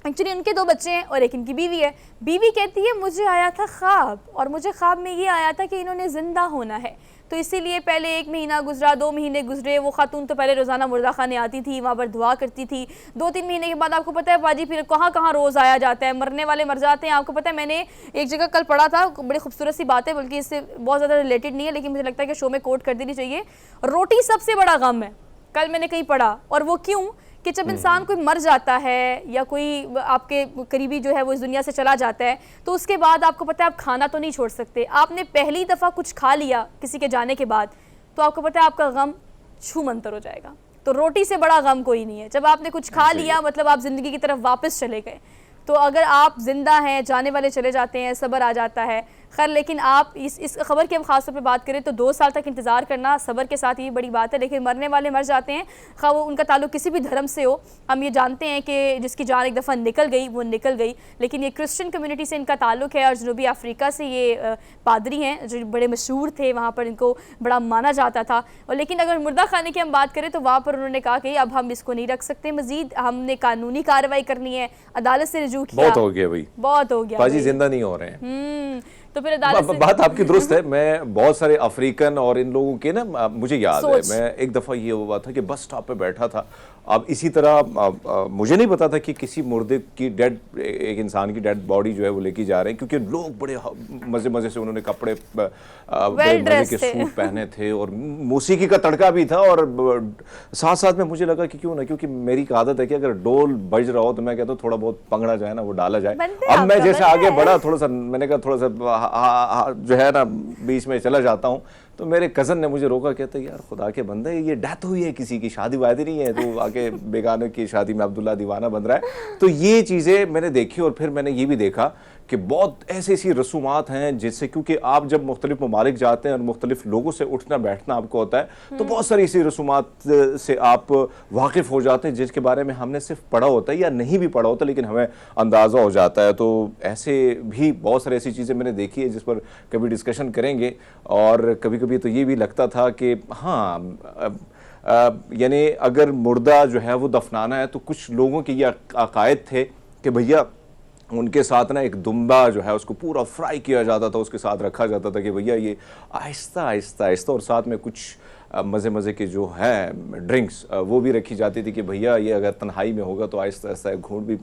Speaker 1: एक्चुअली उनके 2 बच्चे हैं और एक इनकी बीवी है। बीवी कहती है मुझे आया था ख्वाब और मुझे ख्वाब में ये आया था कि इन्होंने ज़िंदा होना है, तो इसीलिए पहले 1 महीना गुजरा, 2 महीने गुजरे। वो खातून तो पहले रोज़ाना मुर्दा खाने आती थी, वहाँ पर दुआ करती थी। 2-3 महीने के बाद आपको पता है बाजी फिर कहाँ कहाँ रोज़ आया जाता है, मरने वाले मर जाते हैं। आपको पता है मैंने एक जगह कल पढ़ा था, बड़ी खूबसूरत सी बात है, बल्कि इससे बहुत ज़्यादा रिलेटेड नहीं है लेकिन मुझे लगता है कि शो में कोट कर देनी चाहिए। रोटी सबसे बड़ा गम है, कल मैंने कहीं पढ़ा। और वो क्यों कि जब इंसान कोई मर जाता है या कोई आपके करीबी जो है वो इस दुनिया से चला जाता है, तो उसके बाद आपको पता है आप खाना तो नहीं छोड़ सकते। आपने पहली दफ़ा कुछ खा लिया किसी के जाने के बाद, तो आपको पता है आपका गम छू मंतर हो जाएगा। तो रोटी से बड़ा गम कोई नहीं है। जब आपने कुछ खा लिया मतलब आप ज़िंदगी की तरफ वापस चले गए। तो अगर आप ज़िंदा हैं, जाने वाले चले जाते हैं, सब्र आ जाता है। खैर, लेकिन आप इस खबर की हम ख़ास तौर पे बात करें तो 2 साल तक इंतज़ार करना सब्र के साथ ये बड़ी बात है। लेकिन मरने वाले मर जाते हैं, खा वो उनका ताल्लुक किसी भी धर्म से हो। हम ये जानते हैं कि जिसकी जान एक दफ़ा निकल गई वो निकल गई, लेकिन ये क्रिश्चियन कम्युनिटी से इनका ताल्लुक है और जनूबी अफ्रीका से ये पादरी हैं जो बड़े मशहूर थे, वहाँ पर इनको बड़ा माना जाता था। और लेकिन अगर मुर्दा खाने की हम बात करें तो वहाँ पर उन्होंने कहा कि अब हम इसको नहीं रख सकते, मज़ीद हमने कानूनी कार्रवाई करनी है, अदालत से रुजू किया।
Speaker 2: बहुत हो गया भाई,
Speaker 1: बहुत हो गया
Speaker 2: बाजी, जिंदा नहीं हो रहे हैं।
Speaker 1: तो फिर अदालत से
Speaker 2: बात आपकी दुरुस्त है। मैं बहुत सारे अफ्रीकन और इन लोगों के ना, मुझे याद है मैं एक दफ़ा ये हुआ था कि बस स्टॉप पे बैठा था। अब इसी तरह मुझे नहीं पता था कि किसी मुर्दे की डेड, एक इंसान की डेड बॉडी जो है वो लेके जा रहे हैं, क्योंकि लोग बड़े मज़े मज़े से उन्होंने कपड़े बड़े मज़े के सूट पहने थे और मौसीकी का तड़का भी था। और साथ साथ में मुझे लगा कि क्यों ना, क्योंकि मेरी एक आदत है कि अगर डोल बज रहा हो तो मैं कहता हूँ थोड़ा बहुत पंगड़ा जो है ना वो डाला जाए। अब मैं जैसे आगे बढ़ा थोड़ा सा, मैंने कहा थोड़ा सा जो है ना बीच में चला जाता हूँ, तो मेरे कज़न ने मुझे रोका, कहते यार खुदा के बंदे ये डेथ हुई है किसी की, शादी वादी नहीं है, तो आके बेगाने की शादी में अब्दुल्ला दीवाना बन रहा है। तो ये चीज़ें मैंने देखी और फिर मैंने ये भी देखा कि बहुत ऐसी ऐसी रसूमात हैं जिससे, क्योंकि आप जब मुख्तलिफ ममालिक जाते हैं और मुख्तलिफ लोगों से उठना बैठना आपको होता है, तो बहुत सारी ऐसी रसूमात से आप वाकिफ़ हो जाते हैं जिसके बारे में हमने सिर्फ पढ़ा होता है या नहीं भी पढ़ा होता, लेकिन हमें अंदाज़ा हो जाता है। तो ऐसे भी बहुत सारी ऐसी चीज़ें मैंने देखी है जिस पर कभी डिस्कशन करेंगे। और कभी कभी तो ये भी लगता था कि हाँ, यानी अगर मुर्दा जो है वो दफनाना है तो कुछ लोगों के ये अकायद थे कि भैया उनके साथ ना एक दुम्बा जो है उसको पूरा फ्राई किया जाता था, उसके साथ रखा जाता था कि भैया ये आहिस्ता आहिस्ता आहिस्ता, और साथ में कुछ मज़े मज़े के जो है ड्रिंक्स वो भी रखी जाती थी कि भैया ये अगर तन्हाई में होगा तो आहिस्ता आहिस्ता घूंट भी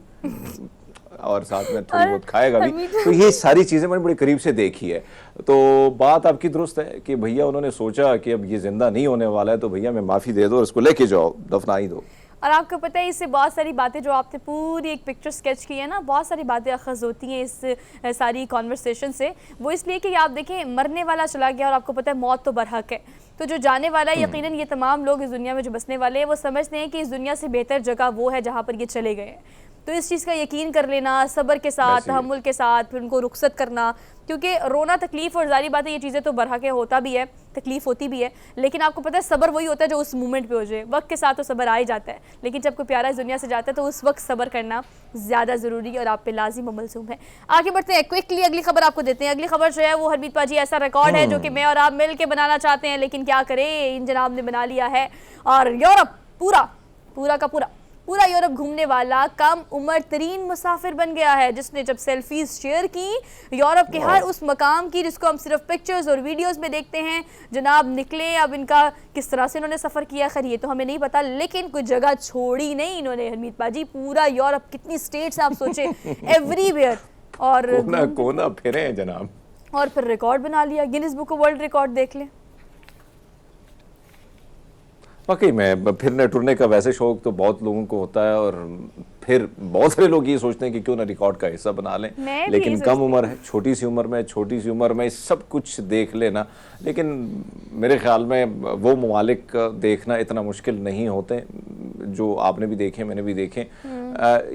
Speaker 2: और साथ में थोड़ी बहुत खाएगा भी। तो ये सारी चीज़ें मैंने बड़ी करीब से देखी है। तो बात आपकी दुरुस्त है कि भैया उन्होंने सोचा कि अब ये ज़िंदा नहीं होने वाला है तो भैया मैं माफ़ी दे दो और इसको लेके जाओ, दफना ही दो।
Speaker 1: और आपको पता है इससे बहुत सारी बातें, जो आपने पूरी एक पिक्चर स्केच की है ना, बहुत सारी बातें अखज़ होती हैं इस सारी कॉन्वर्सेशन से। वो इसलिए कि आप देखें मरने वाला चला गया और आपको पता है मौत तो बरहक है, तो जो जाने वाला है यकीनन ये तमाम लोग इस दुनिया में जो बसने वाले हैं वो समझते हैं कि इस दुनिया से बेहतर जगह वो है जहाँ पर ये चले गए हैं। तो इस चीज़ का यकीन कर लेना, सब्र के साथ, तहम्मुल के साथ, फिर उनको रुखसत करना, क्योंकि रोना तकलीफ़ और जारी बात है ये चीज़ें तो बरहक़ होता भी है, तकलीफ़ होती भी है, लेकिन आपको पता है सब्र वही होता है जो उस मोमेंट पे हो जाए। वक्त के साथ तो सब्र आ ही जाता है, लेकिन जब कोई प्यारा इस दुनिया से जाता है तो उस वक्त सब्र करना ज़्यादा ज़रूरी और आप पे लाजिम मलज़ूम है। आगे बढ़ते हैं, क्विकली अगली खबर आपको देते हैं। अगली खबर जो है वो हरमीत पाजी ऐसा रिकॉर्ड है जो कि मैं और आप मिल के बनाना चाहते हैं, लेकिन क्या करें, इन जनाब ने बना लिया है। और यूरोप पूरा का पूरा यूरोप घूमने वाला कम उम्र तरीन मुसाफिर बन गया है, जिसने जब सेल्फीज शेयर की यूरोप के हर उस मकाम की जिसको हम सिर्फ पिक्चर्स और वीडियोस में देखते हैं। जनाब निकले, अब इनका किस तरह से इन्होंने सफ़र किया खैर ये तो हमें नहीं पता, लेकिन कोई जगह छोड़ी नहीं इन्होंने। हरमीत बाजी पूरा यूरोप, कितनी स्टेट्स आप सोचे, एवरीवेयर, और
Speaker 2: कोना फिरे हैं जनाब,
Speaker 1: और फिर रिकॉर्ड बना लिया, Guinness book of world record देख लें।
Speaker 2: वाकई में फिरने टुरने का वैसे शौक तो बहुत लोगों को होता है और फिर बहुत सारे लोग ये सोचते हैं कि क्यों ना रिकॉर्ड का हिस्सा बना लें, लेकिन कम उम्र है, छोटी सी उम्र में सब कुछ देख लेना। लेकिन मेरे ख्याल में वो ममालिक देखना इतना मुश्किल नहीं होते जो आपने भी देखे, मैंने भी देखे।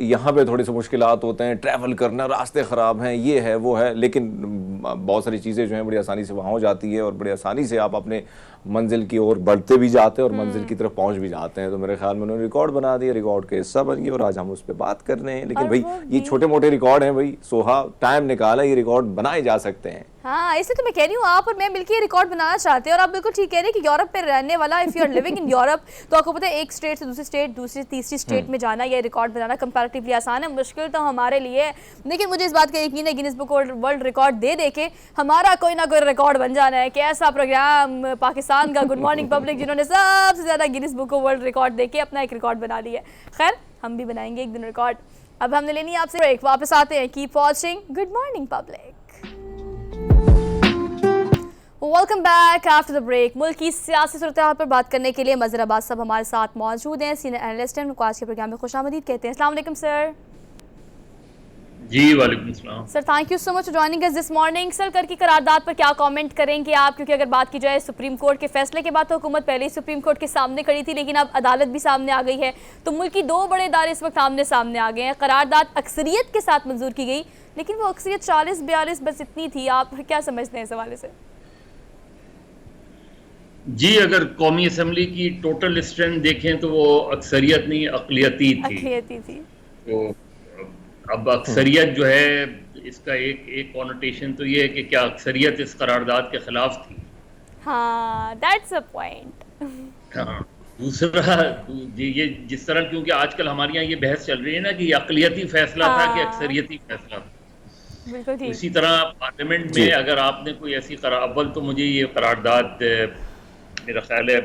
Speaker 2: यहाँ पे थोड़ी सी मुश्किलात होते हैं, ट्रैवल करना, रास्ते ख़राब हैं, ये है वो है, लेकिन बहुत सारी चीज़ें जो हैं बड़ी आसानी से वहाँ हो जाती है और बड़ी आसानी से आप अपने मंजिल की ओर बढ़ते भी जाते हैं और मंजिल की तरफ पहुँच भी जाते हैं। तो मेरे ख्याल में उन्होंने रिकॉर्ड बना दिया, रिकॉर्ड का हिस्सा बन गया और आज हम उस पर बात कर रहे हैं। लेकिन भाई ये छोटे मोटे रिकॉर्ड हैं भाई, सोहा टाइम निकाला, ये रिकॉर्ड बनाए जा सकते हैं।
Speaker 1: हाँ, इसलिए तो मैं कह रही हूँ आप और मैं मिलकर ये रिकॉर्ड बनाना चाहते हैं। और आप बिल्कुल ठीक कह रहे हैं कि यूरोप पे रहने वाला, if you are living in Europe, तो आपको पता है एक स्टेट से दूसरी स्टेट, दूसरी तीसरी स्टेट में जाना, ये रिकॉर्ड बनाना कंपैरेटिवली आसान है। मुश्किल तो हमारे लिए है, लेकिन मुझे इस बात का यकीन है गिनीज बुक वर्ल्ड रिकॉर्ड दे के हमारा कोई ना कोई रिकॉर्ड बन जाना है कि ऐसा प्रोग्राम पाकिस्तान का गुड मॉर्निंग पब्लिक जिन्होंने सबसे ज़्यादा गिनीज बुक वर्ल्ड रिकॉर्ड दे के अपना एक रिकॉर्ड बना लिया है। खैर, हम भी बनाएंगे एक दिन रिकॉर्ड। अब हमने लेनी है आपसे ब्रेक, वापस आते हैं। Keep watching good morning public. Welcome back after the break. मुल्क की सियासी सूरत-ए-हाल पर बात करने के लिए मज़हर अब्बास साहब हमारे साथ मौजूद हैं, सीनियर एनालिस्ट हैं। उनको आज के प्रोग्राम में खुशामदीद कहते हैं। अस्सलाम वालेकुम सर।
Speaker 3: जी वालेकुम सलाम
Speaker 1: sir, thank you so much for joining us this morning. Sir, कल की करारदाद पर क्या कमेंट करेंगे आप? क्योंकि अगर बात की जाए सुप्रीम कोर्ट के फैसले के बाद तो हुकूमत पहले ही सुप्रीम कोर्ट के सामने खड़ी थी, लेकिन अब अदालत भी सामने आ गई है, तो मुल्क की दो बड़े इदारे इस वक्त सामने आ गए हैं। करारदाद अक्सरियत के साथ मंजूर की गई, लेकिन वो अक्सरियत 40-42 बस इतनी थी। आप क्या समझते हैं इस हवाले से?
Speaker 3: जी, अगर कौमी असम्बली की टोटल स्ट्रेंथ देखें तो वो अक्सरियत नहीं अक़लियती थी। तो अब अक्सरियत जो है, इसका एक कॉनोटेशन तो ये है कि क्या अक्सरियत इस करारदाद के खिलाफ थी?
Speaker 1: हाँ, दैट्स अ पॉइंट।
Speaker 3: हाँ, दूसरा ये जिस तरह, क्योंकि आजकल हमारे यहाँ ये बहस चल रही है ना कि अक़लियती फैसला था कि अक्सरियती फैसला था।
Speaker 1: बिल्कुल ठीक।
Speaker 3: इसी तरह पार्लियामेंट में अगर आपने कोई ऐसी अव्वल तो मुझे ये करारदाद मेरा ख्याल है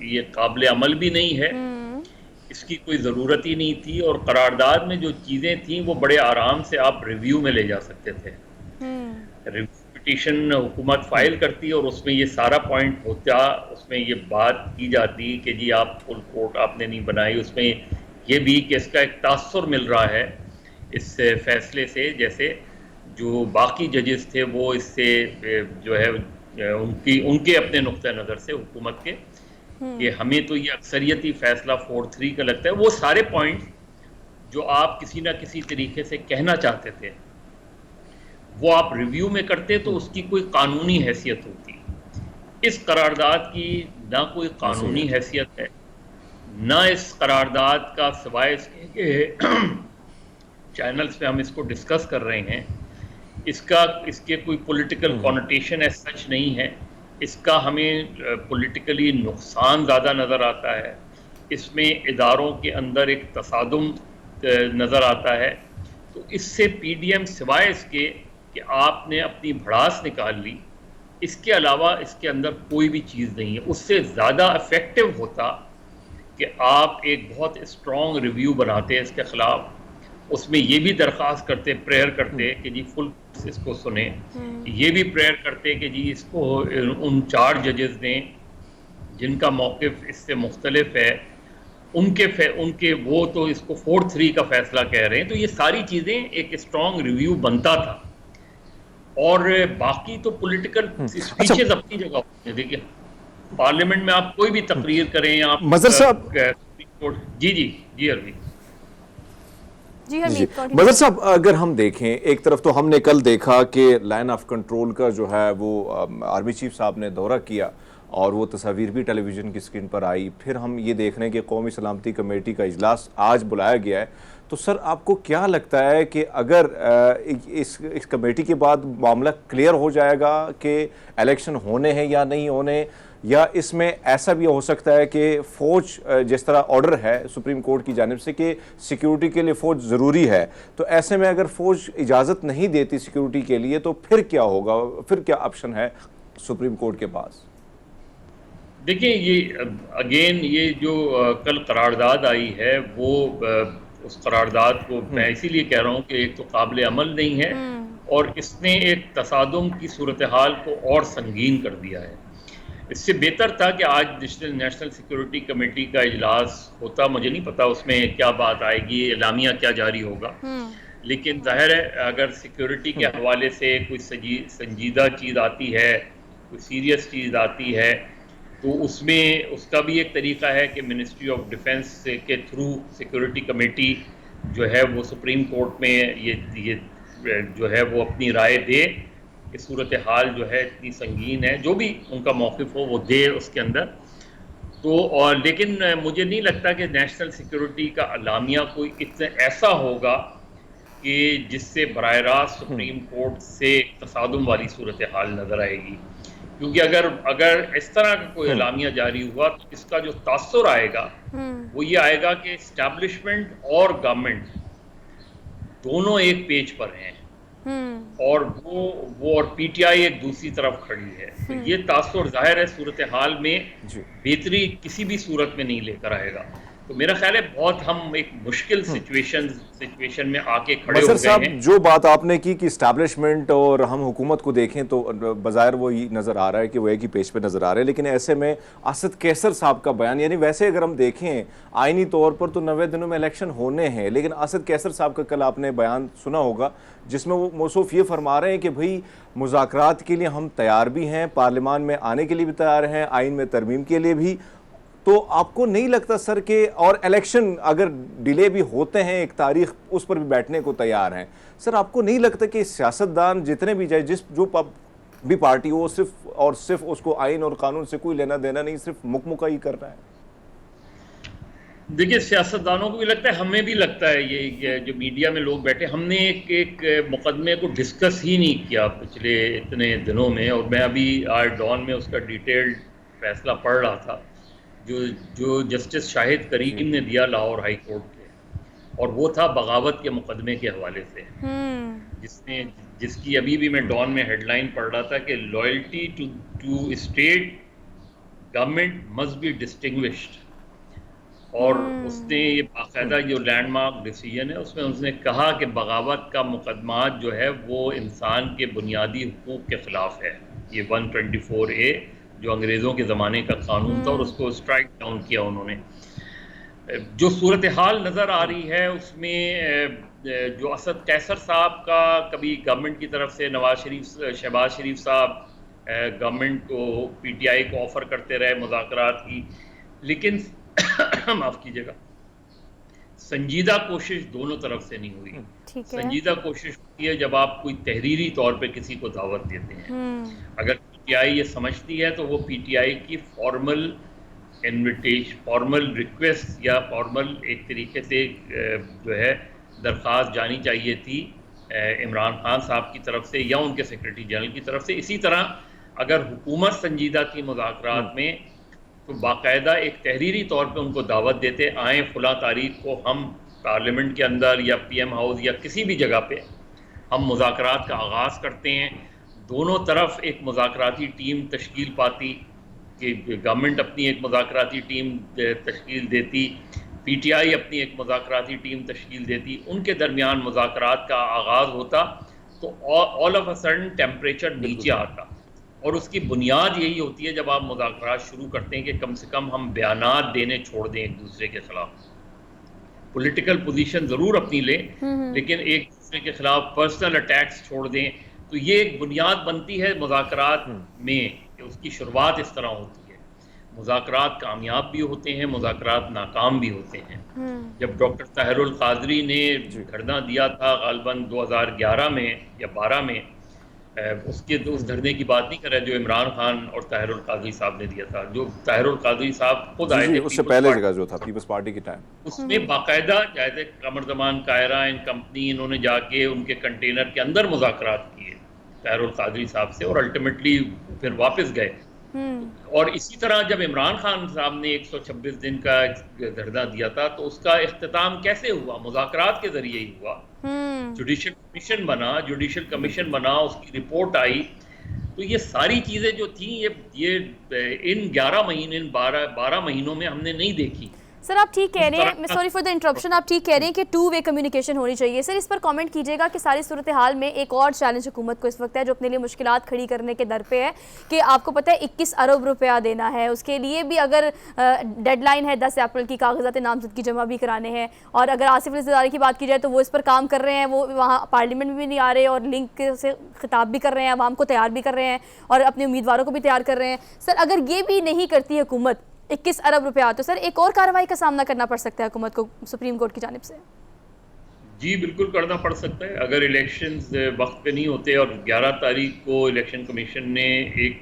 Speaker 3: ये काबिल अमल भी नहीं है, इसकी कोई ज़रूरत ही नहीं थी। और करारदाद में जो चीज़ें थी वो बड़े आराम से आप रिव्यू में ले जा सकते थे। रिव्यू पिटीशन हुकूमत फाइल करती और उसमें ये सारा पॉइंट होता, उसमें ये बात की जाती कि जी आप फुल कोर्ट आपने नहीं बनाई। उसमें ये भी कि इसका एक तासुर मिल रहा है इस फैसले से, जैसे जो बाकी जजेस थे वो इससे जो है उनके अपने नुक्ता नज़र से हुकूमत के कि हमें तो ये अक्सरियती फैसला 4-3 का लगता है। वो सारे पॉइंट्स जो आप किसी ना किसी तरीके से कहना चाहते थे वो आप रिव्यू में करते तो उसकी कोई कानूनी हैसियत होती। इस करारदाद की ना कोई कानूनी हैसियत है, ना इस करारदाद का सिवाय इसके कि चैनल्स पे हम इसको डिस्कस कर रहे हैं, इसके कोई पॉलिटिकल कॉनोटेशन एज सच नहीं है। इसका हमें पॉलिटिकली नुकसान ज़्यादा नज़र आता है। इसमें इदारों के अंदर एक तसादुम नज़र आता है। तो इससे पीडीएम सिवाय इसके कि आपने अपनी भड़ास निकाल ली, इसके अलावा इसके अंदर कोई भी चीज़ नहीं है। उससे ज़्यादा इफ़ेक्टिव होता कि आप एक बहुत स्ट्रॉन्ग रिव्यू बनाते हैं इसके ख़िलाफ़, उसमें ये भी दरख्वास्त करते, प्रेयर करते कि जी फुल इसको सुने, ये भी प्रेयर करते कि जी इसको उन 4 जजेस ने जिनका मौक़िफ़ इससे मुख्तलिफ है उनके वो तो इसको 4-3 का फैसला कह रहे हैं। तो ये सारी चीज़ें एक स्ट्रॉन्ग रिव्यू बनता था। और बाकी तो पॉलिटिकल स्पीचेस अपनी जगह होते हैं। देखिए पार्लियामेंट में आप कोई भी तकरीर करें, आप
Speaker 2: मज़हर साहब
Speaker 3: जी अरवी
Speaker 2: मज़हर साहब, अगर हम देखें एक तरफ तो हमने कल देखा कि लाइन ऑफ कंट्रोल का जो है वो आर्मी चीफ साहब ने दौरा किया और वो तस्वीर भी टेलीविज़न की स्क्रीन पर आई। फिर हम ये देख रहे हैं कि कौमी सलामती कमेटी का इजलास आज बुलाया गया है। तो सर, आपको क्या लगता है कि अगर इस कमेटी के बाद मामला क्लियर हो जाएगा कि इलेक्शन होने हैं या नहीं होने, या इसमें ऐसा भी हो सकता है कि फ़ौज, जिस तरह ऑर्डर है सुप्रीम कोर्ट की जानिब से कि सिक्योरिटी के लिए फ़ौज ज़रूरी है, तो ऐसे में अगर फ़ौज इजाज़त नहीं देती सिक्योरिटी के लिए तो फिर क्या होगा? फिर क्या ऑप्शन है सुप्रीम कोर्ट के पास?
Speaker 3: देखिए, ये जो कल करारदाद आई है वो उस करारदाद को मैं इसीलिए कह रहा हूँ कि एक तो काबिल अमल नहीं है और इसने एक तसादुम की सूरत हाल को और संगीन कर दिया है। इससे बेहतर था कि आज नेशनल सिक्योरिटी कमेटी का इजलास होता। मुझे नहीं पता उसमें क्या बात आएगी, एलामिया क्या जारी होगा, लेकिन जाहिर है अगर सिक्योरिटी के हवाले से कोई संजीदा चीज़ आती है, कोई सीरियस चीज़ आती है, तो उसमें उसका भी एक तरीका है कि मिनिस्ट्री ऑफ डिफेंस के थ्रू सिक्योरिटी कमेटी जो है वो सुप्रीम कोर्ट में ये जो है वो अपनी राय दे कि सूरत हाल जो है इतनी संगीन है, जो भी उनका मौक़िफ़ हो वो दे उसके अंदर। तो और लेकिन मुझे नहीं लगता कि नेशनल सिक्योरिटी का अलामिया कोई इतना ऐसा होगा कि जिससे बराह रास्त सुप्रीम कोर्ट से तसादुम वाली सूरत हाल नज़र आएगी। क्योंकि अगर इस तरह का कोई अलामिया जारी हुआ तो इसका जो तासुर आएगा वो ये आएगा कि इस्टेब्लिशमेंट और गवर्नमेंट दोनों एक पेज पर हैं और वो और पीटीआई एक दूसरी तरफ खड़ी है। तो ये तासुर जाहिर है सूरत हाल में बेहतरी किसी भी सूरत में नहीं लेकर आएगा। तो मेरा ख्याल है बहुत हम एक मुश्किल सिचुएशन में आके खड़े हो गए हैं।
Speaker 2: जो बात आपने की कि इस्टेब्लिशमेंट और हम हुकूमत को देखें तो बज़ाहिर वो ही नज़र आ रहा है कि वो एक ही पेज पे नज़र आ रहे हैं, लेकिन ऐसे में असद कैसर साहब का बयान, यानी वैसे अगर हम देखें आइनी तौर पर तो 90 दिनों में इलेक्शन होने हैं, लेकिन असद कैसर साहब का कल आपने बयान सुना होगा जिसमें वो मौसूफ ये फरमा रहे हैं कि भाई मुज़ाकरात के लिए हम तैयार भी हैं, पार्लियामान में आने के लिए भी तैयार हैं, आइन में तरमीम के लिए भी। तो आपको नहीं लगता सर कि और इलेक्शन अगर डिले भी होते हैं, एक तारीख उस पर भी बैठने को तैयार हैं, सर आपको नहीं लगता कि सियासतदान जितने भी जाए जो भी पार्टी हो सिर्फ और सिर्फ उसको आइन और कानून से कोई लेना देना नहीं, सिर्फ मुकमुका ही करना है?
Speaker 3: देखिए सियासतदानों को भी लगता है, हमें भी लगता है, ये जो मीडिया में लोग बैठे, हमने एक मुकदमे को डिस्कस ही नहीं किया पिछले इतने दिनों में। और मैं अभी आज डॉन में उसका डिटेल्ड फैसला पढ़ रहा था जो जस्टिस शाहिद करीम ने दिया लाहौर हाई कोर्ट के, और वो था बगावत के मुकदमे के हवाले से, जिसकी अभी भी मैं डॉन में हेडलाइन पढ़ रहा था कि loyalty to state government must be distinguished. और उसने ये बाकायदा जो लैंडमार्क डिसीजन है उसमें उसने कहा कि बगावत का मुकदमा जो है वो इंसान के बुनियादी हुकूक के ख़िलाफ़ है। ये 124A जो अंग्रेज़ों के ज़माने का कानून था और उसको स्ट्राइक डाउन किया उन्होंने। जो सूरत हाल नज़र आ रही है उसमें जो असद कैसर साहब का कभी गवर्नमेंट की तरफ से शहबाज शरीफ साहब गवर्नमेंट को पीटीआई को ऑफ़र करते रहे मुज़ाकरात की, लेकिन माफ़ कीजिएगा, संजीदा कोशिश दोनों तरफ से नहीं हुई। संजीदा कोशिश होती है जब आप कोई तहरीरी तौर पे किसी को दावत देते हैं। अगर पीटीआई ये समझती है तो वो पीटीआई की फॉर्मल इन्विटेशन, फॉर्मल रिक्वेस्ट या फॉर्मल एक तरीके से जो है दरख्वास्त जानी चाहिए थी इमरान खान साहब की तरफ से या उनके सेक्रेटरी जनरल की तरफ से। इसी तरह अगर हुकूमत संजीदा थी मुज़ाकरात में तो बाकायदा एक तहरीरी तौर पे उनको दावत देते, आए फला तारीख को हम पार्लियामेंट के अंदर या पीएम हाउस या किसी भी जगह पे हम मुज़ाकरात का आगाज़ करते हैं। दोनों तरफ एक मुज़ाकराती टीम तश्कील पाती कि गवर्नमेंट अपनी एक मुज़ाकराती टीम तश्कील देती, पीटीआई अपनी एक मुज़ाकराती टीम तश्कील देती, उनके दरमियान मुज़ाकरात का आगाज़ होता तो all of a sudden temperature नीचे आता। और उसकी बुनियाद यही होती है जब आप मुज़ाकरात शुरू करते हैं कि कम से कम हम बयानात देने छोड़ दें एक दूसरे के खिलाफ। पॉलिटिकल पोजीशन ज़रूर अपनी लें लेकिन एक दूसरे के खिलाफ पर्सनल अटैक्स छोड़ दें। तो ये एक बुनियाद बनती है मुज़ाकरात में कि उसकी शुरुआत इस तरह होती है। मुज़ाकरात कामयाब भी होते हैं, मुज़ाकरात नाकाम भी होते हैं। जब डॉक्टर ताहिरुल क़ादरी ने धरना दिया था ग़ालिबन 2011 में या 12 में, उस धरने की बात नहीं कर रहे जो इमरान खान और ताहिरुल क़ादरी साहब ने दिया था, जो ताहिरुल क़ादरी साहब खुद आए थे
Speaker 2: उससे पहले जगह जो था पीपल्स पार्टी के टाइम,
Speaker 3: उसमें बाकायदा चाहे कमर ज़मान कायरा इन कंपनी, इन्होंने जाके उनके कंटेनर के अंदर मुज़ाकरात किए ताहिरुल क़ादरी साहब से और अल्टीमेटली फिर वापस गए। और इसी तरह जब इमरान खान साहब ने 126 दिन का धरना दिया था तो उसका इख्तिताम कैसे हुआ? मुज़ाकरात के ज़रिए ही हुआ। जुडिशल कमीशन बना, उसकी रिपोर्ट आई। तो ये सारी चीज़ें जो थी ये इन 12 महीनों में हमने नहीं देखी।
Speaker 1: सर आप ठीक कह रहे हैं, सॉरी फॉर द इंटरप्शन, आप ठीक कह रहे हैं कि 2 वे कम्युनिकेशन होनी चाहिए। सर इस पर कमेंट कीजिएगा कि सारी सूरत हाल में एक और चैलेंज हुकूमत को इस वक्त है जो अपने लिए मुश्किलात खड़ी करने के दर पे है कि आपको पता है 21 अरब रुपया देना है, उसके लिए भी अगर डेडलाइन है 10 अप्रैल की कागजात नामजदगी जमा भी कराने हैं। और अगर आसिफ अली ज़रदारी की बात की जाए तो वो इस पर काम कर रहे हैं, वो वहाँ पार्लियामेंट में भी नहीं आ रहे और लिंक से खिताब भी कर रहे हैं, आवाम को तैयार भी कर रहे हैं और अपने उम्मीदवारों को भी तैयार कर रहे हैं। सर अगर ये भी नहीं करती हुकूमत 21 अरब रुपया तो सर एक और कार्रवाई का सामना करना पड़ सकता है हुकूमत को सुप्रीम कोर्ट की जानिब से।
Speaker 3: जी बिल्कुल करना पड़ सकता है। अगर इलेक्शंस वक्त पे नहीं होते और 11 तारीख को इलेक्शन कमीशन ने एक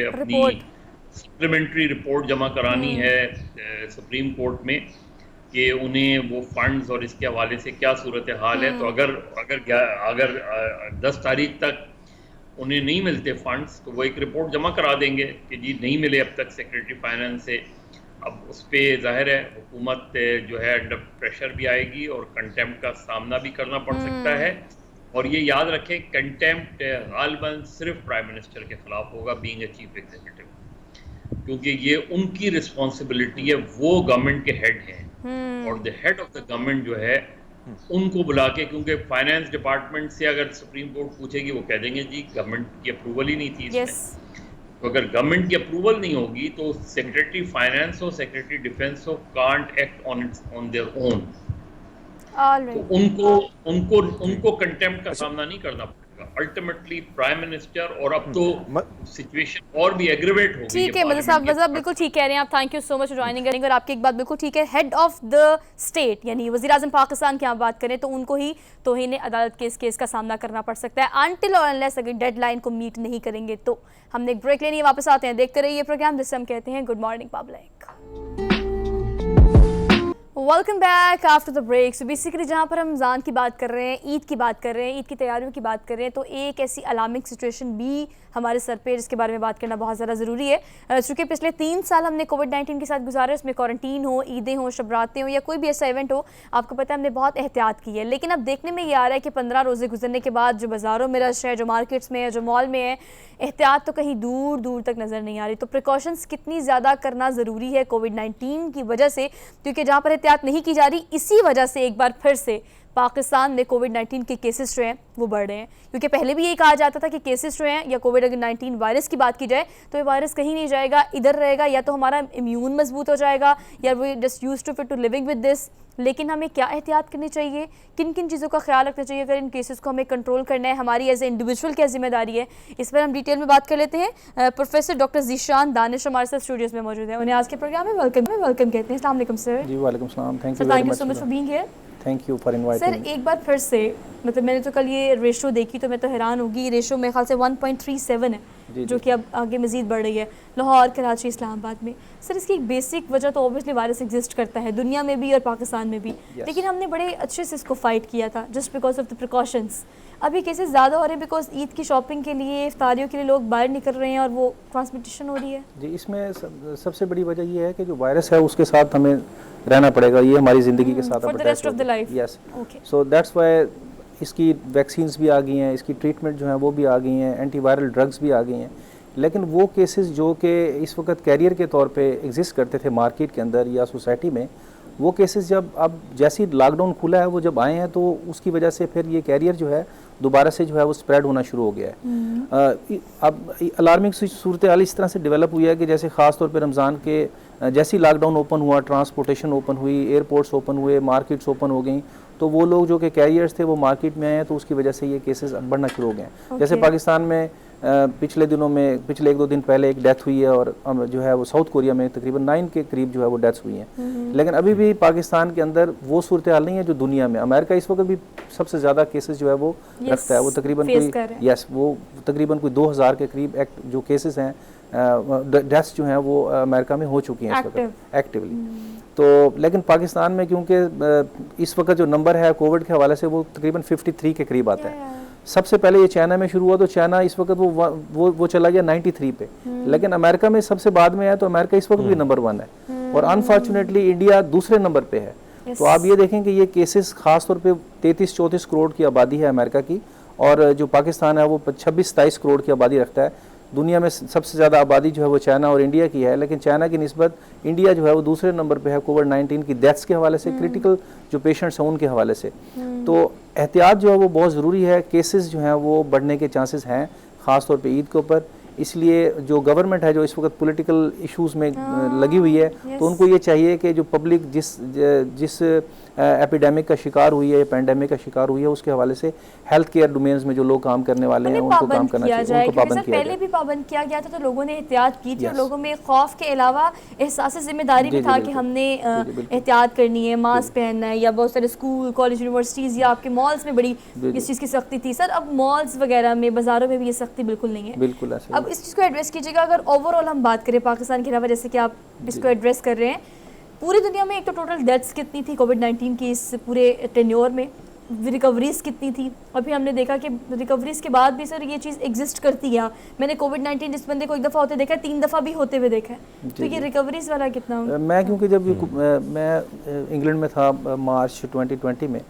Speaker 3: अपनी
Speaker 1: रिपोर्ट
Speaker 3: सप्लीमेंट्री रिपोर्ट जमा करानी है सुप्रीम कोर्ट में कि उन्हें वो फंड्स और इसके हवाले से क्या सूरत हाल है, तो अगर अगर अगर 10 तारीख तक उन्हें नहीं मिलते फंड्स तो वो एक रिपोर्ट जमा करा देंगे कि जी नहीं मिले अब तक सेक्रेटरी फाइनेंस से। अब उस पर जाहिर है हुकूमत जो है अंडर प्रेशर भी आएगी और कंटेम्प्ट का सामना भी करना पड़ सकता है। और ये याद रखें, कंटेम्प्ट गालिबन सिर्फ प्राइम मिनिस्टर के खिलाफ होगा बीइंग ए चीफ एग्जीक्यूटिव, क्योंकि ये उनकी रिस्पॉन्सिबिलिटी है, वो गवर्नमेंट के हेड हैं और the head of the government जो है उनको बुला के, क्योंकि फाइनेंस डिपार्टमेंट से अगर सुप्रीम कोर्ट पूछेगी वो कह देंगे जी गवर्नमेंट की अप्रूवल ही नहीं थी इसमें। तो अगर गवर्नमेंट की अप्रूवल नहीं होगी तो सेक्रेटरी फाइनेंस हो सेक्रेटरी डिफेंस हो can't act on their own. तो उनको कंटेम्प्ट का सामना नहीं करना पड़ेगा, अल्टीमेटली प्राइम मिनिस्टर। और अब तो सिचुएशन और भी एग्रीवेट हो गई है।
Speaker 1: ठीक है मतलब साहब बिल्कुल ठीक कह रहे हैं आप। Thank you so much for joining. और आपकी एक बात बिल्कुल ठीक है, हेड ऑफ द स्टेट यानी वज़ीर आज़म पाकिस्तान की आप बात करें तो उनको ही तौहीन अदालत के इस केस का सामना करना पड़ सकता है अनटिल और अनलेस अगर डेडलाइन को मीट नहीं करेंगे तो। हमने एक ब्रेक लेनी है, वापस आते हैं, देखते रहिए प्रोग्राम जिससे हम कहते हैं good morning public. Welcome back after the break. So basically जहाँ पर हम रमज़ान की बात कर रहे हैं, ईद की बात कर रहे हैं, ईद की तैयारियों की बात कर रहे हैं, तो एक ऐसी अलार्मिंग सिचुएशन भी हमारे सर पे जिसके बारे में बात करना बहुत ज़्यादा ज़रूरी है। चूँकि पिछले 3 साल हमने कोविड-19 के साथ गुजारे, उसमें क्वारंटीन हो, ईदें हो, शबरातें हो या कोई भी ऐसा इवेंट हो, आपको पता है हमने बहुत एहतियात की है। लेकिन अब देखने में ये आ रहा है कि 15 रोज़े गुजरने के बाद जो बाज़ारों में रश है, जो मार्केट्स में है, जो मॉल में है, एहतियात तो कहीं दूर दूर तक नज़र नहीं आ रही। तो प्रिकॉशंस कितनी ज़्यादा करना ज़रूरी है कोविड-19 की वजह से, क्योंकि जहाँ पर एहतियात नहीं की जा रही इसी वजह से एक बार फिर से पाकिस्तान में कोविड-19 के केसेस जो हैं वो बढ़ रहे हैं। क्योंकि पहले भी यही कहा जाता था कि केसेस जो हैं या कोविड-19 वायरस की बात की जाए तो ये वायरस कहीं नहीं जाएगा, इधर रहेगा, या तो हमारा इम्यून मजबूत हो जाएगा या we just used to fit to living with this. लेकिन हमें क्या एहतियात करनी चाहिए, किन किन चीज़ों का ख्याल रखना चाहिए अगर इन केसेस को हमें कंट्रोल करना है, हमारी एज ए इंडिविजुअल क्या जिम्मेदारी है, इस पर हम डिटेल में बात कर लेते हैं। प्रोफेसर डॉक्टर ज़ीशान दानिश हमारे साथ स्टूडियोज में मौजूद हैं, उन्हें आज के प्रोग्राम में वेलकम कहते हैं। अस्सलाम वालेकुम सर।
Speaker 4: जी वालेकुम सलाम, thank
Speaker 1: you so much for being here.
Speaker 4: Thank you for inviting.
Speaker 1: Sir एक बार फिर से मतलब मैंने तो कल ये रेशो देखी तो मैं तो हैरान होगी, ये रेशो मेरे ख्याल से 1.37 है जो कि अब आगे मज़ीद बढ़ रही है लाहौर, कराची, इस्लामाबाद में। सर इसकी एक बेसिक वजह तो ऑब्वियसली वायरस एग्जिस्ट करता है दुनिया में भी और पाकिस्तान में भी, लेकिन हमने बड़े अच्छे से इसको फाइट किया था just because of the precautions. अभी केसेस ज़्यादा हो रहे हैं बिकॉज ईद की शॉपिंग के लिए, इफ्तारियों के लिए लोग बाहर निकल रहे हैं और वो ट्रांसमिटेशन हो रही है।
Speaker 4: जी इसमें सबसे बड़ी वजह ये है कि जो वायरस है उसके साथ हमें रहना पड़ेगा, ये हमारी ज़िंदगी के साथ
Speaker 1: for the rest of the life.
Speaker 4: Yes, so that's why इसकी वैक्सीन्स भी आ गई हैं, इसकी ट्रीटमेंट जो है वो भी आ गई हैं, एंटीवायरल ड्रग्स भी आ गई हैं। लेकिन वो केसेस जो कि इस वक्त कैरियर के तौर पे एग्जिस्ट करते थे मार्केट के अंदर या सोसाइटी में, वो केसेस जब अब जैसे ही लॉकडाउन खुला है वो जब आए हैं तो उसकी वजह से फिर ये कैरियर जो है दोबारा से जो है वो स्प्रेड होना शुरू हो गया है। अब अलार्मिंग सूरत हाल इस तरह से डेवलप हुई है कि जैसे ख़ास तौर पे रमज़ान के जैसे ही लॉकडाउन ओपन हुआ, ट्रांसपोर्टेशन ओपन हुई, एयरपोर्ट्स ओपन हुए, मार्केट्स ओपन हो गई, तो वो लोग जो कि कैरियर्स थे वो मार्केट में आए हैं, तो उसकी वजह से ये केसेस बढ़ना शुरू हो गए। जैसे पाकिस्तान में पिछले दिनों में पिछले 1-2 दिन पहले एक डेथ हुई है और जो है वो साउथ कोरिया में तकरीबन 9 के करीब जो है वो डेथ्स हुई हैं। लेकिन अभी भी पाकिस्तान के अंदर वो सूरत हाल नहीं है जो दुनिया में। अमेरिका इस वक्त भी सबसे ज़्यादा केसेस जो है वो रखता है, वो तकरीबन कोई 2000 के करीब जो केसेस हैं डेथ्स जो हैं वो अमेरिका में हो चुकी हैं इस वक्त एक्टिवली। तो लेकिन पाकिस्तान में क्योंकि इस वक्त जो नंबर है कोविड के हवाले से वो तकरीबन 53 के करीब आता है। सबसे पहले ये चाइना में शुरू हुआ तो चाइना इस वक्त वो चला गया 93 पे, लेकिन अमेरिका में सबसे बाद में है तो अमेरिका इस वक्त भी नंबर 1 है और अनफॉर्चुनेटली इंडिया दूसरे नंबर पे है। तो आप ये देखें कि ये केसेस खास तौर पे 33-34 करोड़ की आबादी है अमेरिका की, और जो पाकिस्तान है वो 26-27 करोड़ की आबादी रखता है। दुनिया में सबसे ज़्यादा आबादी जो है वो चाइना और इंडिया की है, लेकिन चाइना की निस्बत इंडिया जो है वो दूसरे नंबर पे है कोविड-19 की डेथ्स के हवाले से, क्रिटिकल जो पेशेंट्स हैं उनके हवाले से। तो एहतियात जो है वो बहुत ज़रूरी है। केसेस जो हैं वो बढ़ने के चांसेस हैं ख़ास तौर पे ईद के ऊपर। इसलिए जो गवर्नमेंट है जो इस वक्त पॉलिटिकल इश्यूज में लगी हुई है, तो उनको ये चाहिए कि जो पब्लिक जिस एपिडेमिक का शिकार हुई है, पैंडेमिक का शिकार हुई है, उसके हवाले से हेल्थ केयर डोमेन्स में जो लोग काम करने वाले हैं उनको काम करना चाहिए, उनको पाबंद किया जाए।
Speaker 1: पहले भी पाबंद किया गया था तो लोगों ने एहतियात की थी और लोगों में खौफ के अलावा एहसास जिम्मेदारी भी था कि हमने एहतियात करनी है, मास्क पहनना है, या बहुत सारे स्कूल कॉलेज यूनिवर्सिटीज़ या आपके मॉल्स में बड़ी इस चीज़ की सख्ती थी। सर अब मॉल्स वगैरह में बाज़ारों में भी ये सख्ती बिल्कुल नहीं है।
Speaker 4: बिल्कुल ऐसे।
Speaker 1: अब इस चीज़ को एड्रेस कीजिएगा, अगर ओवरऑल हम बात करें पाकिस्तान के अलावा, जैसे कि आप इसको एड्रेस कर रहे हैं, पूरी दुनिया में एक तो टोटल डेथ्स कितनी थी कोविड-19 की इस पूरे टेन्योर में, रिकवरीज कितनी थी, और फिर हमने देखा कि रिकवरीज के बाद भी सर ये चीज़ एग्जिस्ट करती है। मैंने कोविड-19 जिस बंदे को एक दफ़ा होते देखा है, 3 दफ़ा भी होते हुए देखा है, तो ये रिकवरीज वाला कितना?
Speaker 4: मैं क्योंकि जब मैं इंग्लैंड में था मार्च 2020 में,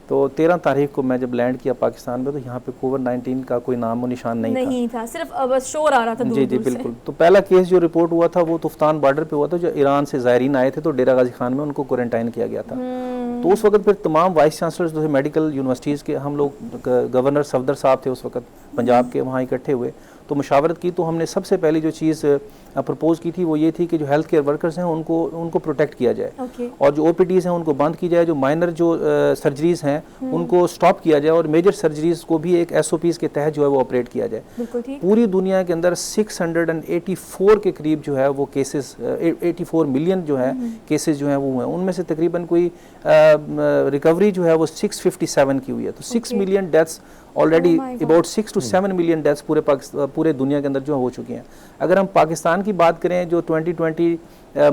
Speaker 4: तो 13 तारीख को मैं जब लैंड किया पाकिस्तान में, तो यहाँ पे कोविड-19 का कोई नाम और निशान नहीं था।
Speaker 1: सिर्फ बस शोर आ रहा था दूर
Speaker 4: जी बिल्कुल। तो पहला केस जो रिपोर्ट हुआ था वो तुफ्तान बॉर्डर पे हुआ था, जो ईरान से ज़ायरीन आए थे, तो डेरा गाजी खान में उनको क्वारंटाइन किया गया था। तो उस वक्त फिर तमाम वाइस चांसलर्स जो थे मेडिकल यूनिवर्सिटीज़ के, हम लोग गवर्नर सफदर साहब थे उस वक्त पंजाब के, वहाँ इकट्ठे हुए तो मुशावरत की। तो हमने सबसे पहली जो चीज़ प्रपोज की थी वो ये थी कि जो हेल्थ केयर वर्कर्स हैं उनको प्रोटेक्ट किया जाए, और जो OPDs हैं उनको बंद की जाए, जो माइनर जो सर्जरीज हैं उनको स्टॉप किया जाए, और मेजर सर्जरीज को भी एक SOPs के तहत जो है वो ऑपरेट किया जाए। पूरी दुनिया के अंदर 684 के करीब जो है वो केसेस, 84 मिलियन जो है केसेस जो हैं वो हुए हैं, उनमें से तकरीबन कोई रिकवरी जो है वो 657 की हुई है। तो 6 million deaths already, about 6 to 7 million deaths पूरे दुनिया के अंदर जो हो चुकी हैं। अगर हम पाकिस्तान की बात करें, जो 2020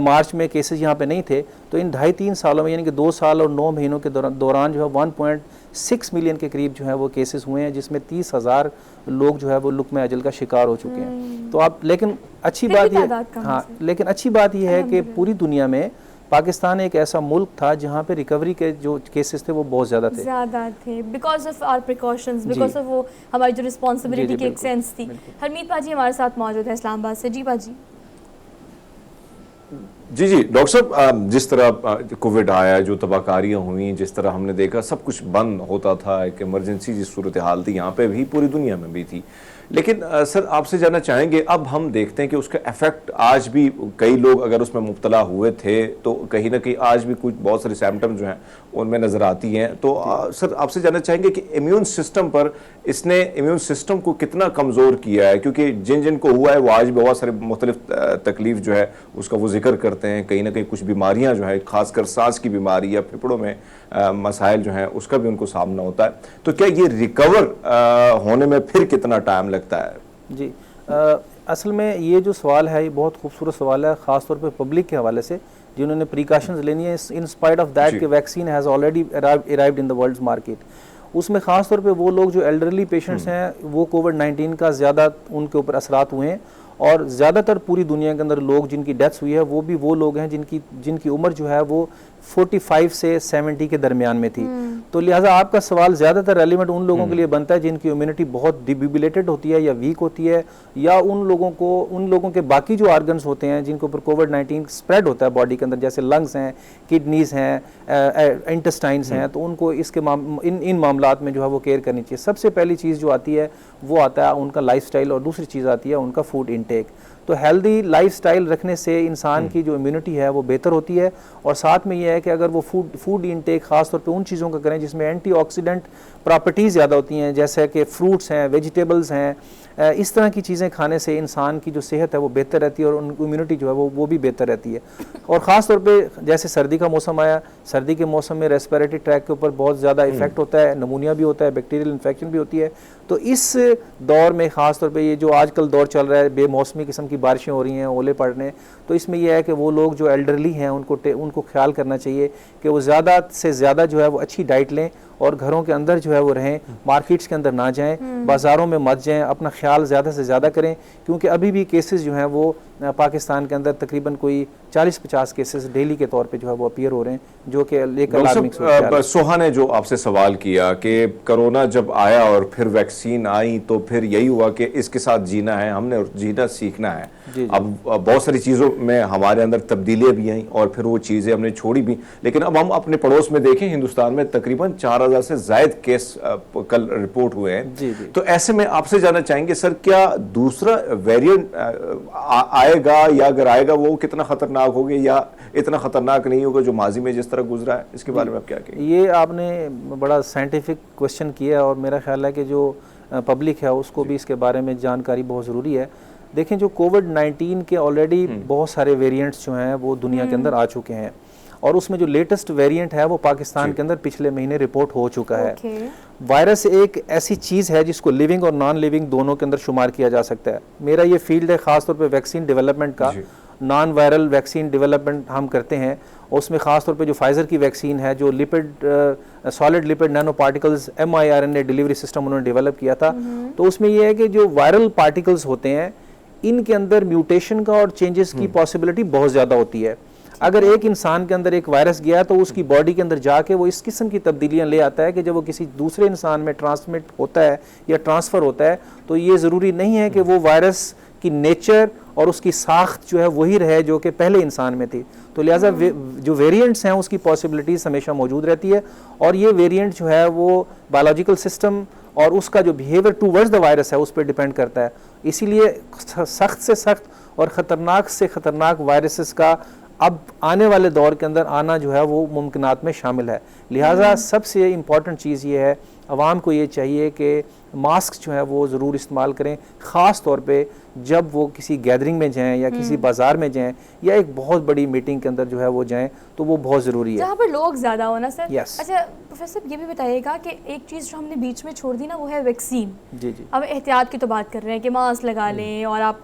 Speaker 4: मार्च में केसेस यहाँ पे नहीं थे, तो इन 2.5-3 सालों में, यानी कि 2 साल और 9 महीनों के दौरान जो है 1.6 मिलियन के करीब जो है वो केसेस हुए हैं, जिसमें 30,000 लोग जो है वो लुक़्मा अजल का शिकार हो चुके हैं। तो आप, लेकिन अच्छी बात ये है कि पूरी दुनिया में पाकिस्तान एक ऐसा मुल्क था जहाँ पे रिकवरी के जो केसेस थे वो बहुत ज़्यादा थे,
Speaker 1: because of our precautions, because of वो हमारी जो रिस्पॉन्सिबिलिटी की एक सेंस थी। हरमीत पाजी हमारे साथ मौजूद है इस्लामाबाद से। जी पाजी।
Speaker 2: जी डॉक्टर साहब, जिस तरह कोविड आया, जो तबाहकारियाँ हुई, जिस तरह हमने देखा सब कुछ बंद होता था, एक इमरजेंसी जिस सूरत हाल थी यहाँ पे भी, पूरी दुनिया में भी थी, लेकिन सर आपसे जानना चाहेंगे, अब हम देखते हैं कि उसका इफेक्ट आज भी, कई लोग अगर उसमें मुब्तला हुए थे तो कहीं ना कहीं आज भी कुछ बहुत सारी सिम्टम्स जो हैं उनमें नज़र आती हैं। तो सर आपसे जानना चाहेंगे कि इम्यून सिस्टम पर इसने इम्यून सिस्टम को कितना कमज़ोर किया है, क्योंकि जिन को हुआ है वो आज भी बहुत सारे मुख्तलिफ तकलीफ जो है उसका वो जिक्र करते हैं, कहीं ना कहीं कुछ बीमारियाँ जो है, खासकर सांस की बीमारी या फेफड़ों में मसाइल जो हैं उसका भी उनको सामना होता है। तो क्या ये रिकवर होने में फिर कितना टाइम लगता है?
Speaker 4: जी, असल में ये जो सवाल है ये बहुत खूबसूरत सवाल है, ख़ास तौर पे पब्लिक के हवाले से, जिन्होंने प्रिकॉशंस लेनी है इन स्पाइट ऑफ दैट कि vaccine has already arrived in the world's market. उसमें ख़ास तौर पे वो लोग जो एल्डरली पेशेंट्स हैं, वो कोविड-19 का ज़्यादा उनके ऊपर असरात हुए हैं, और ज़्यादातर पूरी दुनिया के अंदर लोग जिनकी डेथ्स हुई है वो भी वो लोग हैं जिनकी उम्र जो है वो 45 से 70 के दरमियान में थी। तो लिहाजा आपका सवाल ज़्यादातर रेलिवेंट उन लोगों के लिए बनता है जिनकी इम्यूनिटी बहुत डिबिलेटेड होती है या वीक होती है, या उन लोगों के बाकी जो आर्गन्स होते हैं जिनके ऊपर कोविड-19 स्प्रेड होता है बॉडी के अंदर, जैसे लंग्स हैं, किडनीज़ हैं, इंटेस्टाइन्स हैं, तो उनको इसके इन मामलात में जो है वो केयर करनी चाहिए। सबसे पहली चीज़ जो आती है वो आता है उनका लाइफस्टाइल, और दूसरी चीज़ आती है उनका फूड इनटेक। तो हेल्दी लाइफस्टाइल रखने से इंसान की जो इम्यूनिटी है वो बेहतर होती है, और साथ में ये है कि अगर वो फूड इनटेक ख़ास तौर पे उन चीज़ों का करें जिसमें एंटीऑक्सीडेंट प्रॉपर्टीज़ ज़्यादा होती हैं, जैसे कि फ्रूट्स हैं, वेजिटेबल्स हैं, इस तरह की चीज़ें खाने से इंसान की जो सेहत है वो बेहतर रहती है, और उनकी इम्यूनिटी जो है वो भी बेहतर रहती है। और ख़ास तौर पे जैसे सर्दी का मौसम आया, सर्दी के मौसम में रेस्पिरेटरी ट्रैक के ऊपर बहुत ज़्यादा इफेक्ट होता है, नमूनिया भी होता है, बैक्टीरियल इन्फेक्शन भी होती है। तो इस दौर में ख़ास तौर पे ये जो आजकल दौर चल रहा है, बेमौसमी किस्म की बारिशें हो रही हैं, ओले पड़ रहे हैं, तो इसमें यह है कि वो लोग जो एल्डरली हैं उनको ख्याल करना चाहिए कि वो ज़्यादा से ज़्यादा जो है वो अच्छी डाइट लें, और घरों के अंदर जो है वो रहें, मार्केट्स के अंदर ना जाएं, बाज़ारों में मत जाएं, अपना ख्याल ज़्यादा से ज़्यादा करें, क्योंकि अभी भी केसेस जो हैं वो पाकिस्तान के अंदर तकरीबन कोई 40-50 केसेस डेली के तौर पे जो है वो अपीयर हो रहे हैं, जो कि लेकर
Speaker 2: सोहा ने जो आपसे सवाल किया कि कोरोना जब आया और फिर वैक्सीन आई तो फिर यही हुआ कि इसके साथ जीना है हमने और जीना सीखना है, अब बहुत सारी चीज़ों में हमारे अंदर तब्दीलियाँ भी आई और फिर वो चीज़ें हमने छोड़ी भी, लेकिन अब हम अपने पड़ोस में देखें, हिंदुस्तान में तकरीबन 4000 से ज़ायद केस कल रिपोर्ट हुए हैं। तो ऐसे में आपसे जानना चाहेंगे सर, क्या दूसरा वेरिएंट आएगा, या अगर आएगा वो कितना खतरनाक होगा या इतना खतरनाक नहीं होगा जो माजी में जिस तरह गुजरा है? इसके बारे में आप क्या कहेंगे?
Speaker 4: ये आपने बड़ा साइंटिफिक क्वेश्चन किया और मेरा ख्याल है कि जो पब्लिक है उसको भी इसके बारे में जानकारी बहुत ज़रूरी है। देखें, जो कोविड-19 के ऑलरेडी बहुत सारे वेरिएंट्स जो हैं वो दुनिया के अंदर आ चुके हैं और उसमें जो लेटेस्ट वेरिएंट है वो पाकिस्तान के अंदर पिछले महीने रिपोर्ट हो चुका है। वायरस एक ऐसी चीज़ है जिसको लिविंग और नॉन लिविंग दोनों के अंदर शुमार किया जा सकता है। मेरा ये फील्ड है ख़ासतौर पर वैक्सीन डेवलपमेंट का, नॉन वायरल वैक्सीन डेवलपमेंट हम करते हैं। उसमें ख़ास तौर पे जो फाइज़र की वैक्सीन है, जो lipid solid lipid nano particles mRNA delivery system उन्होंने डेवलप किया था, तो उसमें यह है कि जो वायरल पार्टिकल्स होते हैं इनके अंदर म्यूटेशन का और चेंजेस की पॉसिबिलिटी बहुत ज़्यादा होती है। अगर एक इंसान के अंदर एक वायरस गया तो उसकी बॉडी के अंदर जाके वो इस किस्म की तब्दीलियां ले आता है कि जब वो किसी दूसरे इंसान में ट्रांसमिट होता है या ट्रांसफ़र होता है तो ये ज़रूरी नहीं है कि वो वायरस की नेचर और उसकी साख्त जो है वही रहे जो कि पहले इंसान में थी। तो लिहाजा जो वेरिएंट्स हैं उसकी पॉसिबिलिटीज़ हमेशा मौजूद रहती है और ये वेरिएंट जो है वो बायोलॉजिकल सिस्टम और उसका जो बिहेवियर टूवर्ड्स द वायरस है उस पर डिपेंड करता है। इसीलिए सख्त से सख्त और ख़तरनाक से ख़तरनाक वायरसेस का अब आने वाले दौर के अंदर आना जो है वो मुमकिनात में शामिल है। लिहाजा सबसे इम्पॉर्टेंट चीज़ ये है, आवाम को ये चाहिए कि मास्क जो है वो ज़रूर इस्तेमाल करें, ख़ास तौर पे जब वो किसी गैदरिंग में जाएं या किसी बाज़ार में जाएं या एक बहुत बड़ी मीटिंग के अंदर जो है वो जाएं, तो वो बहुत ज़रूरी है
Speaker 1: जहाँ पर लोग ज़्यादा हो ना सर।
Speaker 4: Yes.
Speaker 1: अच्छा प्रोफेसर, ये भी बताइएगा कि एक चीज़ जो हमने बीच में छोड़ दी ना वो है वैक्सीन।
Speaker 4: जी जी।
Speaker 1: अब एहतियात की तो बात कर रहे हैं कि मास्क लगा लें और आप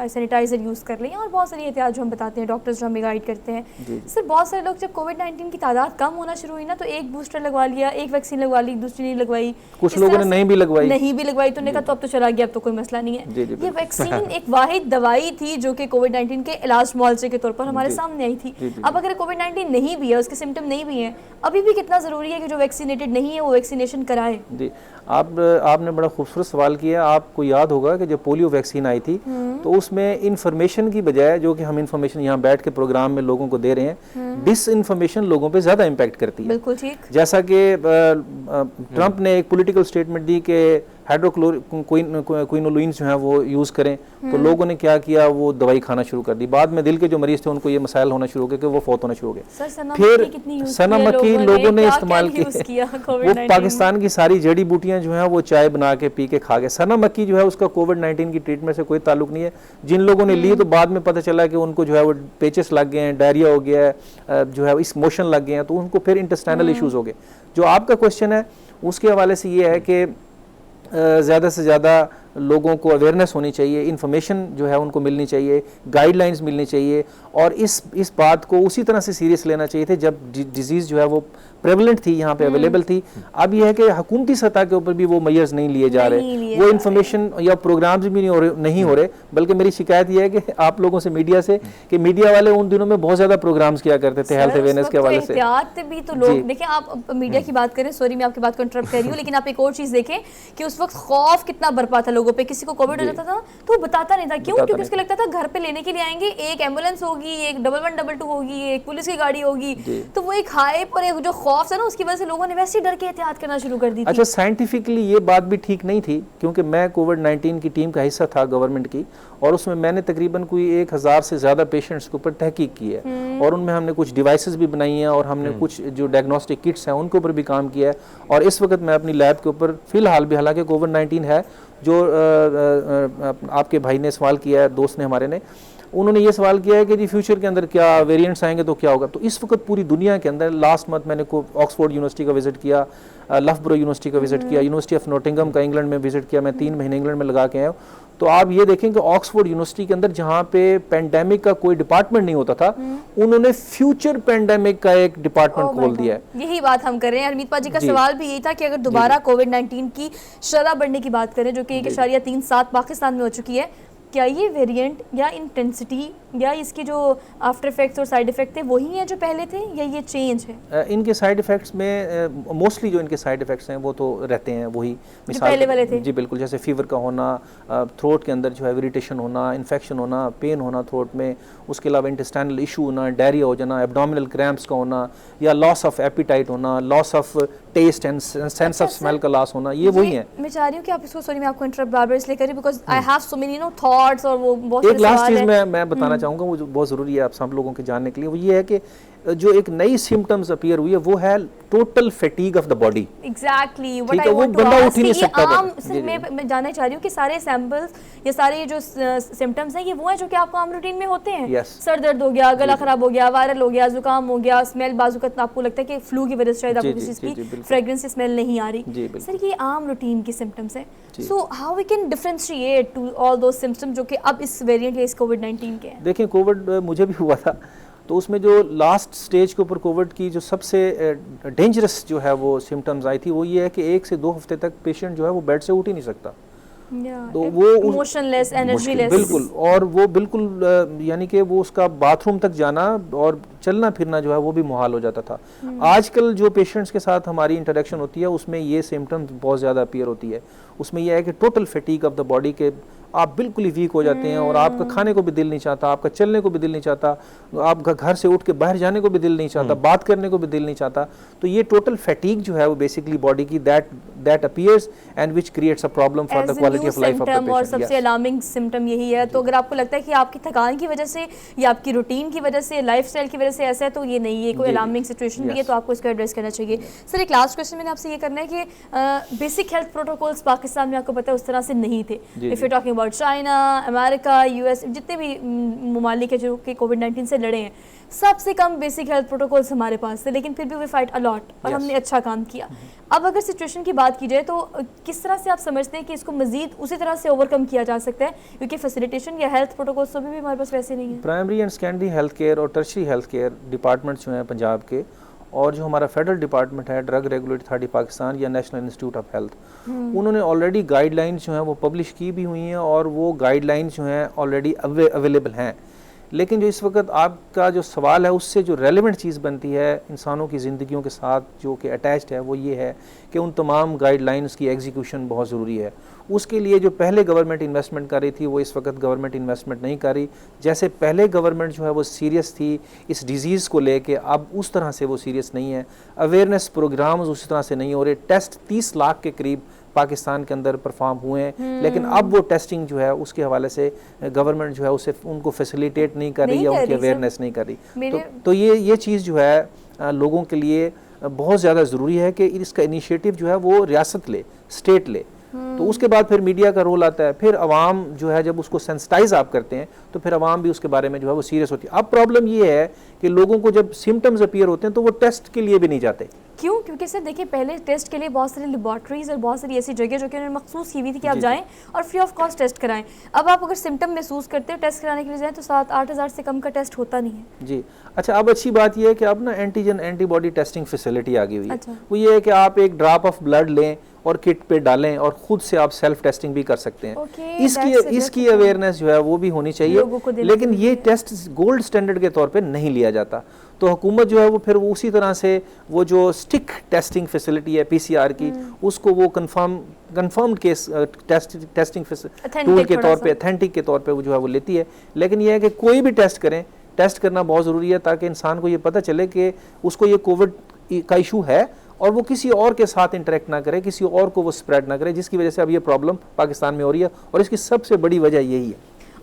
Speaker 1: सैनिटाइज़र यूज़ कर लें और बहुत सारी एहतियात जो हम बताते हैं, डॉक्टर्स जो हमें गाइड करते हैं। सर बहुत सारे लोग जब कोविड-19 की तादाद कम होना शुरू हुई ना तो एक बूस्टर लगवा लिया, एक वैक्सीन लगवा ली, दूसरी नहीं लगवाई,
Speaker 4: कुछ लोगों ने नहीं भी लगवाई तो उन्होंने
Speaker 1: कहा तो अब तो चला गया, अब तो कोई मसला नहीं है। ये वैक्सीन एक वाहिद दवाई थी जो कि कोविड-19 के इलाज मुआवजे के तौर पर हमारे सामने आई थी। अब अगर कोविड-19 नहीं भी है, उसके सिम्टम नहीं भी हैं, अभी भी कितना ज़रूरी है कि जो वैक्सीनेटेड नहीं है वो वैक्सीनेशन कराए।
Speaker 4: जी, आपने बड़ा खूबसूरत सवाल किया। आपको याद होगा कि जब पोलियो वैक्सीन आई थी तो उसमें इंफॉर्मेशन की बजाय, जो कि हम इंफॉर्मेशन यहाँ बैठ के प्रोग्राम में लोगों को दे रहे हैं, डिस इन्फॉर्मेशन लोगों पे ज़्यादा इम्पैक्ट करती है।
Speaker 1: बिल्कुल ठीक।
Speaker 4: जैसा कि ट्रंप ने एक पॉलिटिकल स्टेटमेंट दी कि हाइड्रोक्लोरोक्विनोलोइन जो है वो यूज़ करें, तो लोगों ने क्या किया, वो दवाई खाना शुरू कर दी। बाद में दिल के जो मरीज थे उनको ये मसाइल होना शुरू हो गए कि वो फौत होना शुरू हो गए। फिर सना मक्की लोगों ने इस्तेमाल की, वो पाकिस्तान की सारी जड़ी बूटियां जो है वो चाय बना के पी के खा गए। सना मक्की जो है उसका कोविड-19 की ट्रीटमेंट से कोई ताल्लुक नहीं है। जिन लोगों ने ली तो बाद में पता चला कि उनको जो है वो पेचेस लग गए हैं, डायरिया हो गया है, जो है इस मोशन लग गए हैं, तो उनको फिर इंटेस्टाइनल इश्यूज हो गए। जो आपका क्वेश्चन है उसके हवाले से ये है कि ज़्यादा से ज़्यादा लोगों को अवेयरनेस होनी चाहिए, इन्फॉर्मेशन जो है उनको मिलनी चाहिए, गाइडलाइंस मिलनी चाहिए और इस बात को उसी तरह से सीरियस लेना चाहिए थे जब डिजीज़ जो है वो प्रेवलेंट थी, यहाँ पे अवेलेबल थी। अब यह है कि हुकूमती सतह के ऊपर भी वो मेजर्स नहीं लिए जा रहे, वो इन्फॉर्मेशन या प्रोग्राम्स भी नहीं हो रहे। बल्कि मेरी शिकायत यह है कि आप लोगों से, मीडिया से, कि मीडिया वाले उन दिनों में बहुत ज़्यादा प्रोग्राम्स किया करते थे हेल्थ अवेयरनेस के हवाले से।
Speaker 1: भी तो लोग देखिए, आप मीडिया की बात करें, सॉरी मैं आपकी बात को इंटरप्ट कर रही हूँ, लेकिन आप एक और चीज़ देखें कि उस वक्त खौफ कितना बरपा था लोगों पे। किसी को कोविड हो जाता था तो बताता नहीं था, क्यों? क्योंकि उसको लगता था घर पे लेने के लिए आएंगे, एक एम्बुलेंस होगी, एक 1122 होगी, एक पुलिस की गाड़ी होगी, तो वो एक हाइप और एक जो खौफ था ना उसकी वजह से लोगों ने वैसे ही डर के एहतियात करना शुरू कर दी थी।
Speaker 4: अच्छा, साइंटिफिकली ये बात भी ठीक नहीं थी, क्योंकि मैं कोविड-19 की टीम का हिस्सा था गवर्नमेंट की, और उसमें मैंने तकरीबन कोई 1000 से ज़्यादा पेशेंट्स के ऊपर तहकीक की है और उनमें हमने कुछ डिवाइसेस भी बनाई हैं और हमने कुछ जो डायग्नोस्टिक किट्स हैं उनके ऊपर भी काम किया है। और इस वक्त मैं अपनी लैब के ऊपर फ़िलहाल भी, हालांकि कोविड-19 है, जो आपके भाई ने सवाल किया है, दोस्त ने हमारे ने, उन्होंने ये सवाल किया है कि जी फ्यूचर के अंदर क्या वेरिएंट्स आएंगे तो क्या होगा। तो इस वक्त पूरी दुनिया के अंदर, लास्ट मंथ मैंने ऑक्सफोर्ड यूनिवर्सिटी का विजिट किया, लफब्रो यूनिवर्सिटी का विजिट किया, यूनिवर्सिटी ऑफ नॉटिंघम का इंग्लैंड में विजिट किया, मैं 3 महीने इंग्लैंड में लगा के आया। तो आप ये देखें कि ऑक्सफोर्ड यूनिवर्सिटी के अंदर जहाँ पे पेंडेमिक का कोई डिपार्टमेंट नहीं होता था, उन्होंने फ्यूचर पेंडेमिक का एक डिपार्टमेंट खोल दिया है।
Speaker 1: यही बात हम कर रहे हैं। हरमीत पाजी का सवाल भी यही था कि अगर दोबारा कोविड-19 की शरह बढ़ने की बात करें, जो कि 1.37 पाकिस्तान में हो चुकी है, क्या ये वेरिएंट या इंटेंसिटी या इसके जो आफ्टर इफेक्ट्स और साइड इफेक्ट थे वही हैं जो पहले थे या ये चेंज है?
Speaker 4: इनके साइड इफ़ेक्ट्स में मोस्टली जो इनके साइड इफ़ेक्ट्स हैं वो तो रहते हैं वही
Speaker 1: पहले वाले थे।
Speaker 4: जी बिल्कुल, जैसे फीवर का होना, थ्रोट के अंदर जो है इरिटेशन होना, इन्फेक्शन होना, पेन होना थ्रोट में, उसके अलावा इंटेस्टाइनल इशू होना, डायरिया हो जाना, एब्डोमिनल क्रैम्प्स का होना, या लॉस ऑफ एपिटाइट होना, loss of taste and sense of smell का लॉस होना, ये वही है।
Speaker 1: मैं चाह रही हूँ कि आप इसको, सॉरी मैं आपको इंटरप्ट बार-बार इसलिए कर रही हूँ because I have so many thoughts और वो बहुत
Speaker 4: एक लास्ट चीज़ मैं बताना चाहूँगा, वो जो बहुत ज़रूरी है आप सब लोगों के जानने के लिए, वो ये है कि जो एक नई सिम्टम्स अपीयर हुई है वो है total fatigue of the body.
Speaker 1: Exactly what I want to ask, ये आम सिर्फ मैं जानना चाह रही हूँ कि सारे सैंपल्स या सारे जो सिम्टम्स हैं ये वो हैं जो कि आपको आम रूटीन में होते हैं?
Speaker 4: yes.
Speaker 1: सर दर्द हो गया, गला खराब हो गया, वायरल हो गया, जुकाम हो गया, स्मेल बाजुकत आपको लगता है कि फ्लू की वजह से शायद आपको किसी चीज़ की फ्रेग्रेंस स्मेल नहीं आ रही, सर ये आम रूटीन की सिम्टम्स हैं। So how we can differentiate to all those symptoms जो कि अब इस वेरिएंट या इस कोविड-19 के हैं?
Speaker 4: देखिए कोविड मुझे भी हुआ था, तो उसमें जो लास्ट स्टेज के ऊपर कोविड की जो सबसे डेंजरस जो है वो सिम्टम्स आई थी वो ये है कि 1 से 2 हफ्ते तक पेशेंट जो है वो बेड से उठ ही नहीं सकता।
Speaker 1: तो वो इमोशनलेस, एनर्जीलेस,
Speaker 4: बिल्कुल, और वो बिल्कुल यानी कि वो उसका बाथरूम तक जाना और चलना फिरना जो है वो भी मुहाल हो जाता था। आजकल जो पेशेंट्स के साथ हमारी इंटरेक्शन होती है उसमें ये सिम्टम्स बहुत ज़्यादा अपीयर होती है। उसमें यह है कि total fatigue of the body के आप बिल्कुल ही वीक हो जाते हैं और आपका खाने को भी दिल नहीं चाहता, आपका चलने को भी दिल नहीं चाहता, आपका घर से उठ के बाहर जाने को भी दिल नहीं चाहता, बात करने को भी दिल नहीं चाहता। तो ये टोटल फैटीग जो है वो बेसिकली बॉडी की that appears and which creates a problem for the quality of life of the patient.
Speaker 1: और सबसे अलार्मिंग सिम्टम यही है। तो अगर आपको लगता है कि आपकी थकान की वजह से या आपकी रूटीन की वजह से, लाइफस्टाइल की वजह से ऐसा है, तो ये नहीं है, कोई अलार्मिंग सिचुएशन भी है तो आपको इसको एड्रेस करना चाहिए। सर एक लास्ट क्वेश्चन मैंने आपसे ये करना है कि बेसिक हेल्थ प्रोटोकॉल्स पाकिस्तान में आपको पता है उस तरह से नहीं थे। If you talking about China, America, US, जितने भी ममालिक है जो कि कोविड-19 से लड़े हैं, सबसे कम बेसिक हेल्थ प्रोटोकॉल्स हमारे पास थे, लेकिन फिर भी वी फाइट अ लॉट और हमने अच्छा काम किया। अब अगर सिचुएशन की बात की जाए तो किस तरह से आप समझते हैं कि इसको मजीद उसी तरह से ओवरकम किया जा सकता है, क्योंकि फैसिलिटेशन या हेल्थ प्रोटोकॉल्स तो भी हमारे पास वैसे नहीं है।
Speaker 4: Primary and secondary health care और टर्शरी हेल्थ केयर डिपार्टमेंट्स जो हैं पंजाब के, और जो हमारा फेडरल डिपार्टमेंट है ड्रग रेगुलेटरी अथॉरिटी पाकिस्तान या नेशनल इंस्टीट्यूट ऑफ हेल्थ, उन्होंने ऑलरेडी गाइडलाइंस जो हैं वो पब्लिश की भी हुई हैं और वो गाइडलाइंस जो हैं ऑलरेडी अवेलेबल हैं। लेकिन जो इस वक्त आपका जो सवाल है उससे जो रेलेवेंट चीज़ बनती है इंसानों की ज़िंदगियों के साथ जो कि अटैच्ड है वो ये है कि उन तमाम गाइडलाइंस की एग्जीक्यूशन बहुत ज़रूरी है। उसके लिए जो पहले गवर्नमेंट इन्वेस्टमेंट कर रही थी वो इस वक्त गवर्नमेंट इन्वेस्टमेंट नहीं कर रही। जैसे पहले गवर्नमेंट जो है वो सीरियस थी इस डिज़ीज़ को लेके, अब उस तरह से वो सीरियस नहीं है। अवेयरनेस प्रोग्राम्स उस तरह से नहीं हो रहे। टेस्ट 30 लाख के करीब पाकिस्तान के अंदर परफॉर्म हुए हैं, लेकिन अब वो टेस्टिंग जो है उसके हवाले से गवर्नमेंट जो है उसे उनको फैसिलिटेट नहीं कर रही या उनकी अवेयरनेस नहीं कर रही। तो ये चीज़ जो है लोगों के लिए बहुत ज़्यादा ज़रूरी है कि इसका इनिशिएटिव जो है वो रियासत ले, स्टेट ले। तो उसके बाद फिर मीडिया का रोल आता है, फिर अवाम जो है जब उसको सेंसिटाइज आप करते हैं तो फिर अवाम भी उसके बारे में जो है वो सीरियस होती है। अब प्रॉब्लम ये है कि लोगों को जब सिम्टम्स अपीयर होते हैं तो वो टेस्ट के लिए भी नहीं जाते।
Speaker 1: क्यों? क्योंकि सर देखिए पहले टेस्ट के लिए बहुत सारी लेबॉर्ट्रीज और बहुत सारी ऐसी जगह जो कि उन्होंने मखसूस की हुई थी कि आप जाएं और फ्री ऑफ कॉस्ट टेस्ट कराएं। अब आप अगर सिम्टम महसूस करते हो टेस्ट कराने के लिए जाएं तो 7-8 हज़ार से कम का टेस्ट होता नहीं है।
Speaker 4: जी अच्छा, अब अच्छी बात यह है कि अब ना एंटीजन एंटीबॉडी टेस्टिंग फैसिलिटी आ गई हुई है।
Speaker 1: अच्छा।
Speaker 4: वो ये है कि आप एक ड्रॉप ऑफ ब्लड लें और किट पे डालें और खुद से आप सेल्फ टेस्टिंग भी कर सकते हैं। इसकी अवेयरनेस जो है वो भी होनी चाहिए, लेकिन ये टेस्ट गोल्ड स्टैंडर्ड के तौर पे नहीं लिया जाता। तो हुकूमत जो है वो फिर वो उसी तरह से वो जो स्टिक टेस्टिंग फैसिलिटी है PCR की, उसको वो कंफर्म्ड केस टेस्टिंग टूल के तौर पे, अथेंटिक के तौर पे वो जो है वो लेती है। लेकिन ये है कि कोई भी टेस्ट करें, टेस्ट करना बहुत ज़रूरी है ताकि इंसान को ये पता चले कि उसको ये कोविड का इशू है और वो किसी और के साथ इंटरेक्ट ना करे, किसी और को वो स्प्रेड ना करे, जिसकी वजह से अब ये प्रॉब्लम पाकिस्तान में हो रही है और इसकी सबसे बड़ी वजह यही है।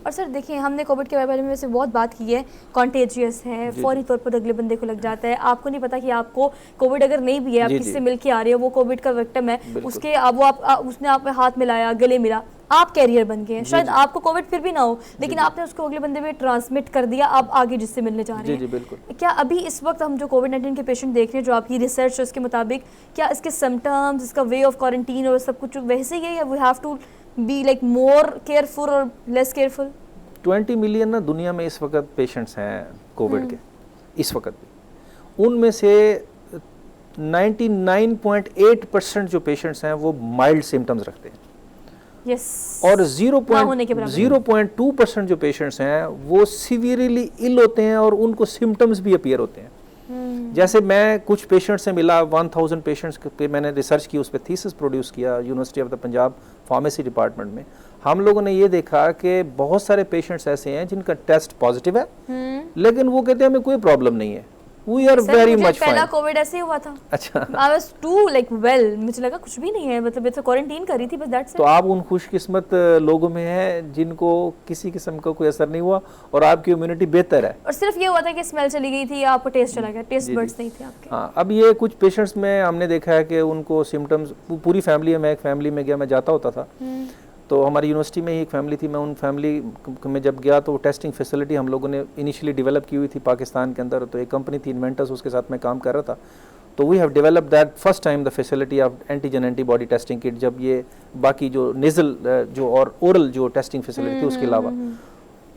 Speaker 1: और सर देखिए हमने कोविड के बारे में वैसे बहुत बात की है, कॉन्टेजियस है, फौरी तौर पर अगले बंदे को लग जाता है। आपको नहीं पता कि आपको कोविड अगर नहीं भी है, आप किससे मिल के आ रहे हो, वो कोविड का विक्टिम है, उसके उसने आप हाथ मिलाया, गले मिला, आप कैरियर बन गए। शायद आपको कोविड फिर भी ना हो, लेकिन आपने उसको अगले बंदे में ट्रांसमिट कर दिया, आप आगे जिससे मिलने जा रहे हैं।
Speaker 4: जी बिल्कुल।
Speaker 1: क्या अभी इस वक्त हम जो कोविड-19 के पेशेंट देख रहे हैं, जो आपकी रिसर्च है उसके मुताबिक, क्या इसके सिम्टम्स, इसका वे ऑफ क्वारंटीन और सब कुछ वैसे ही है या we have to be like more careful और लेस केयरफुल?
Speaker 4: 20 मिलियन ना दुनिया में इस वक्त पेशेंट्स हैं कोविड के, इस वक्त भी। उनमें से 99.8% जो पेशेंट्स हैं वो माइल्ड सिम्टम्स रखते हैं।
Speaker 1: यस,
Speaker 4: और
Speaker 1: ना होने के बराबर।
Speaker 4: 0.2% जो पेशेंट्स हैं वो सीवियरली इल होते हैं और उनको सिम्टम्स भी अपीयर होते हैं। जैसे मैं कुछ पेशेंट्स से मिला, 1000 पेशेंट्स पे मैंने रिसर्च की, उस पर थीसिस प्रोड्यूस किया university of the Punjab pharmacy department में। हम लोगों ने ये देखा कि बहुत सारे पेशेंट्स ऐसे हैं जिनका टेस्ट पॉजिटिव है लेकिन वो कहते हैं हमें कोई प्रॉब्लम नहीं है, we are very much fine.
Speaker 1: पहला कोविड ऐसे ही हुआ था।
Speaker 4: अच्छा,
Speaker 1: I was to like well, मुझे लगा कुछ भी नहीं है, मतलब मैं तो क्वारंटीन कर रही थी बस, दैट्स इट।
Speaker 4: तो आप उन खुशकिस्मत लोगों में हैं जिनको किसी किस्म का कोई असर नहीं हुआ और आपकी इम्यूनिटी बेहतर है।
Speaker 1: और सिर्फ ये हुआ था कि स्मेल चली गई थी या आपको टेस्ट चला गया, टेस्ट बड्स नहीं थे आपके।
Speaker 4: हाँ, अब ये कुछ पेशेंट्स में हमने देखा है कि उनको सिम्टम्स, पूरी फैमिली है, मैं एक फैमिली में गया, मैं जाता होता था तो हमारी यूनिवर्सिटी में ही एक फैमिली थी, मैं उन फैमिली में जब गया तो टेस्टिंग फैसिलिटी हम लोगों ने इनिशियली डेवलप की हुई थी पाकिस्तान के अंदर। तो एक कंपनी थी इन्वेंटर्स, उसके साथ मैं काम कर रहा था। तो we have develop that first time the facility of antigen antibody testing kit, जब ये बाकी जो नेजल जो और ओरल जो टेस्टिंग फैसिलिटी थी उसके अलावा।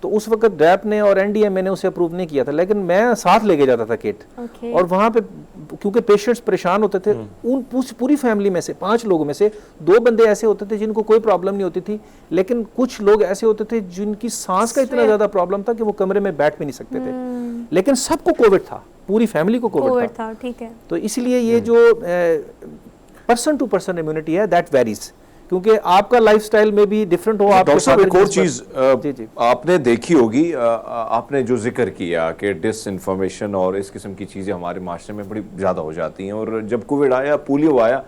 Speaker 4: तो उस वक्त डैप ने और एनडीएमए ने उसे अप्रूव नहीं किया था, लेकिन मैं साथ लेके जाता था किट। और वहाँ पे क्योंकि पेशेंट्स परेशान होते थे, उन पूरी फैमिली में से 5 लोगों में से 2 बंदे ऐसे होते थे जिनको कोई प्रॉब्लम नहीं होती थी, लेकिन कुछ लोग ऐसे होते थे जिनकी सांस का इतना ज्यादा प्रॉब्लम था कि वो कमरे में बैठ भी नहीं सकते थे, लेकिन सबको कोविड था, पूरी फैमिली को कोविड था।
Speaker 1: ठीक है।
Speaker 4: तो इसलिए ये जो पर्सन टू पर्सन इम्यूनिटी है दैट वेरीज, क्योंकि आपका लाइफस्टाइल में भी डिफरेंट हो। आप
Speaker 2: डॉक्टर साहब एक और चीज आपने देखी होगी, आपने जो जिक्र किया कि डिसइंफॉर्मेशन और इस किस्म की चीजें हमारे माशरे में बड़ी ज्यादा हो जाती हैं, और जब कोविड आया, पोलियो आया,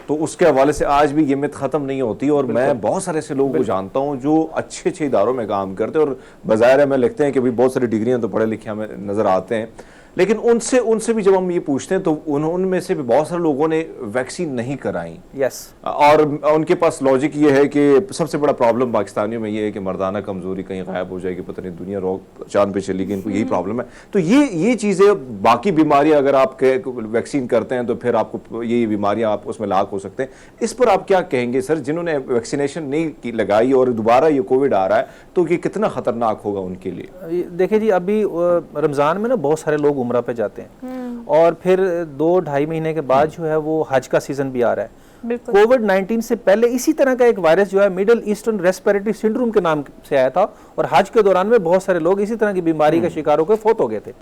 Speaker 2: तो उसके हवाले से आज भी ये मिथ खत्म नहीं होती। और मैं बहुत सारे ऐसे लोगों को जानता हूं जो अच्छे अच्छे इदारों में काम करते हैं और बज़ाहिर है, मैं लिखते हैं कि भाई बहुत सारी डिग्रियां तो पढ़े लिखे हमें नजर आते हैं, लेकिन उनसे भी जब हम ये पूछते हैं तो उनमें से भी बहुत सारे लोगों ने वैक्सीन नहीं कराई।
Speaker 4: यस,
Speaker 2: और उनके पास लॉजिक ये है कि सबसे बड़ा प्रॉब्लम पाकिस्तानियों में ये है कि मर्दाना कमजोरी कहीं गायब हो जाएगी, पता नहीं दुनिया चांद पे चली गई, इनको यही प्रॉब्लम है। तो ये चीजें, बाकी बीमारियां अगर आप वैक्सीन करते हैं तो फिर आपको ये बीमारियां आप उसमें लाक हो सकते हैं। इस पर आप क्या कहेंगे सर, जिन्होंने वैक्सीनेशन नहीं लगाई और दोबारा ये कोविड आ रहा है, तो ये कितना खतरनाक होगा उनके लिए?
Speaker 4: देखिए जी, अभी रमजान में ना बहुत सारे लोग उम्रा पे जाते हैं और फिर 2-2.5 महीने के बाद जो है वो हज का सीजन भी आ रहा है। कोविड-19 से पहले इसी तरह का एक वायरस जो है मिडिल ईस्टर्न रेस्पिरेटरी सिंड्रोम के नाम से आया था, और हज के दौरान में बहुत सारे लोग इसी तरह की बीमारी का शिकार होकर फौत हो गए थे।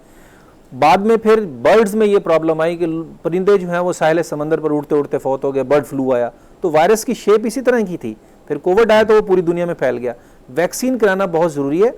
Speaker 4: बाद में फिर बर्ड्स में ये प्रॉब्लम आई कि परिंदे जो हैं वो साहिल समंदर पर उड़ते उड़ते फौत हो गए, बर्ड फ्लू आया। तो वायरस की शेप इसी तरह की थी, फिर कोविड आया तो वो पूरी दुनिया में फैल गया। वैक्सीन कराना बहुत जरूरी है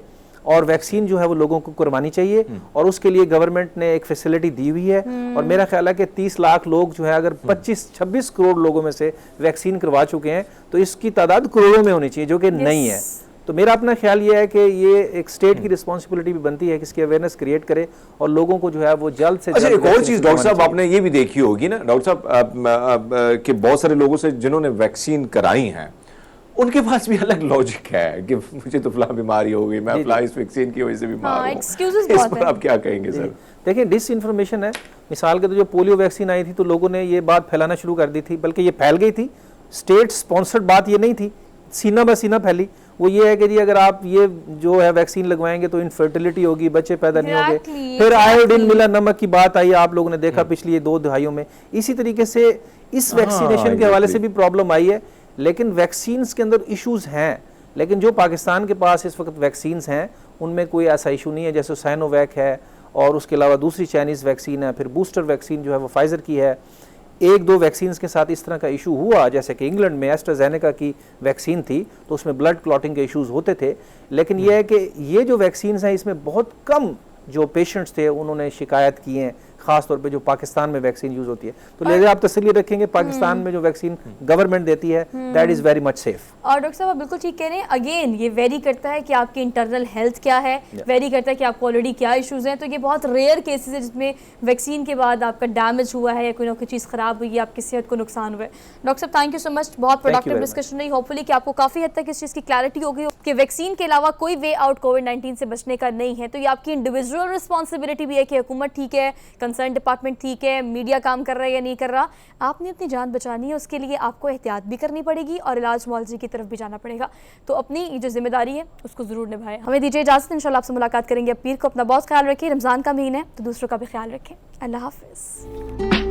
Speaker 4: और वैक्सीन जो है वो लोगों को करवानी चाहिए, और उसके लिए गवर्नमेंट ने एक फैसिलिटी दी हुई है। और मेरा ख्याल है कि 30 लाख लोग जो है, अगर 25-26 करोड़ लोगों में से वैक्सीन करवा चुके हैं तो इसकी तादाद करोड़ों में होनी चाहिए, जो कि नहीं है। तो मेरा अपना ख्याल ये है कि ये एक स्टेट की रिस्पॉन्सिबिलिटी भी बनती है कि इसकी अवेयरनेस क्रिएट करे और लोगों को जो है वो जल्द से जल्द।
Speaker 2: एक और चीज डॉक्टर साहब आपने ये भी देखी होगी ना डॉक्टर साहब, कि बहुत सारे लोगों से जिन्होंने वैक्सीन कराई हैं उनके पास भी अलग लॉजिक है कि मुझे तो फला बीमारी हो गई, मैं फला इस वैक्सीन की वजह से बीमार हूं। इस पर आप क्या कहेंगे सर?
Speaker 4: देखिए, डिसइंफॉर्मेशन है। मिसाल के तो जो पोलियो वैक्सीन आई थी तो लोगों ने ये बात फैलाना शुरू कर दी थी, बल्कि ये फैल गई थी, स्टेट स्पॉन्सर्ड बात ये नहीं थी, सीना ब सीना फैली। वो ये है कि जी अगर आप ये जो है वैक्सीन लगवाएंगे तो इनफर्टिलिटी होगी, बच्चे पैदा नहीं होंगे। फिर आयोडीन मिला नमक की बात आई, आप लोगों ने देखा पिछली 2 दहाइयों में। इसी तरीके से इस वैक्सीनेशन के हवाले से भी प्रॉब्लम आई है। लेकिन वैक्सीन्स के अंदर इश्यूज हैं, लेकिन जो पाकिस्तान के पास इस वक्त वैक्सीन्स हैं उनमें कोई ऐसा इशू नहीं है। जैसे साइनोवैक है और उसके अलावा दूसरी चाइनीज़ वैक्सीन है, फिर बूस्टर वैक्सीन जो है वो फाइजर की है। 1-2 वैक्सीन्स के साथ इस तरह का इशू हुआ, जैसे कि इंग्लैंड में एस्ट्राजेनेका की वैक्सीन थी तो उसमें ब्लड क्लॉटिंग के इश्यूज होते थे। लेकिन यह है कि ये जो वैक्सीन्स हैं इसमें बहुत कम जो पेशेंट्स थे उन्होंने शिकायत की हैं, खास तौर पे जो पाकिस्तान में वैक्सीन यूज होती है। तो लिहाजा आप तसल्ली रखेंगे, पाकिस्तान में जो वैक्सीन गवर्नमेंट देती है that is very much safe.
Speaker 1: और डॉक्टर साहब आप बिल्कुल ठीक कह रहे हैं। अगेन ये वेरी करता है कि आपकी इंटरनल हेल्थ क्या है, वेरी करता है कि आपको ऑलरेडी क्या इश्यूज हैं। तो ये बहुत रेयर केसेस है जिसमें वैक्सीन के बाद आपका डैमेज हुआ है या कोई ना कोई चीज़ खराब हुई है, आपकी सेहत को नुकसान हुआ है। डॉक्टर साहब थैंक यू सो मच, बहुत प्रोडक्टिव डिस्कशन रही। होपफुली कि आपको काफ़ी हद तक इस चीज़ की क्लैरिटी हो गई कि वैक्सीन के अलावा कोई वे आउट कोविड-19 से बचने का नहीं है। तो ये आपकी इंडिविजुअल रिस्पॉन्सिबिलिटी भी है कि हुकूमत ठीक है, कंसर्न डिपार्टमेंट ठीक है, मीडिया काम कर रहा है या नहीं कर रहा, आपने अपनी जान बचानी है, उसके लिए आपको एहतियात भी करनी पड़ेगी और इलाज मुआवजे की तरफ भी जाना पड़ेगा। तो अपनी जो जिम्मेदारी है उसको ज़रूर निभाएं। हमें दीजिए इजाज़त, इंशाल्लाह आपसे मुलाकात करेंगे अब पीर को। अपना बहुत ख्याल रखिए, रमज़ान का महीना है तो दूसरों का भी ख्याल रखें। अल्लाह हाफ़िज़।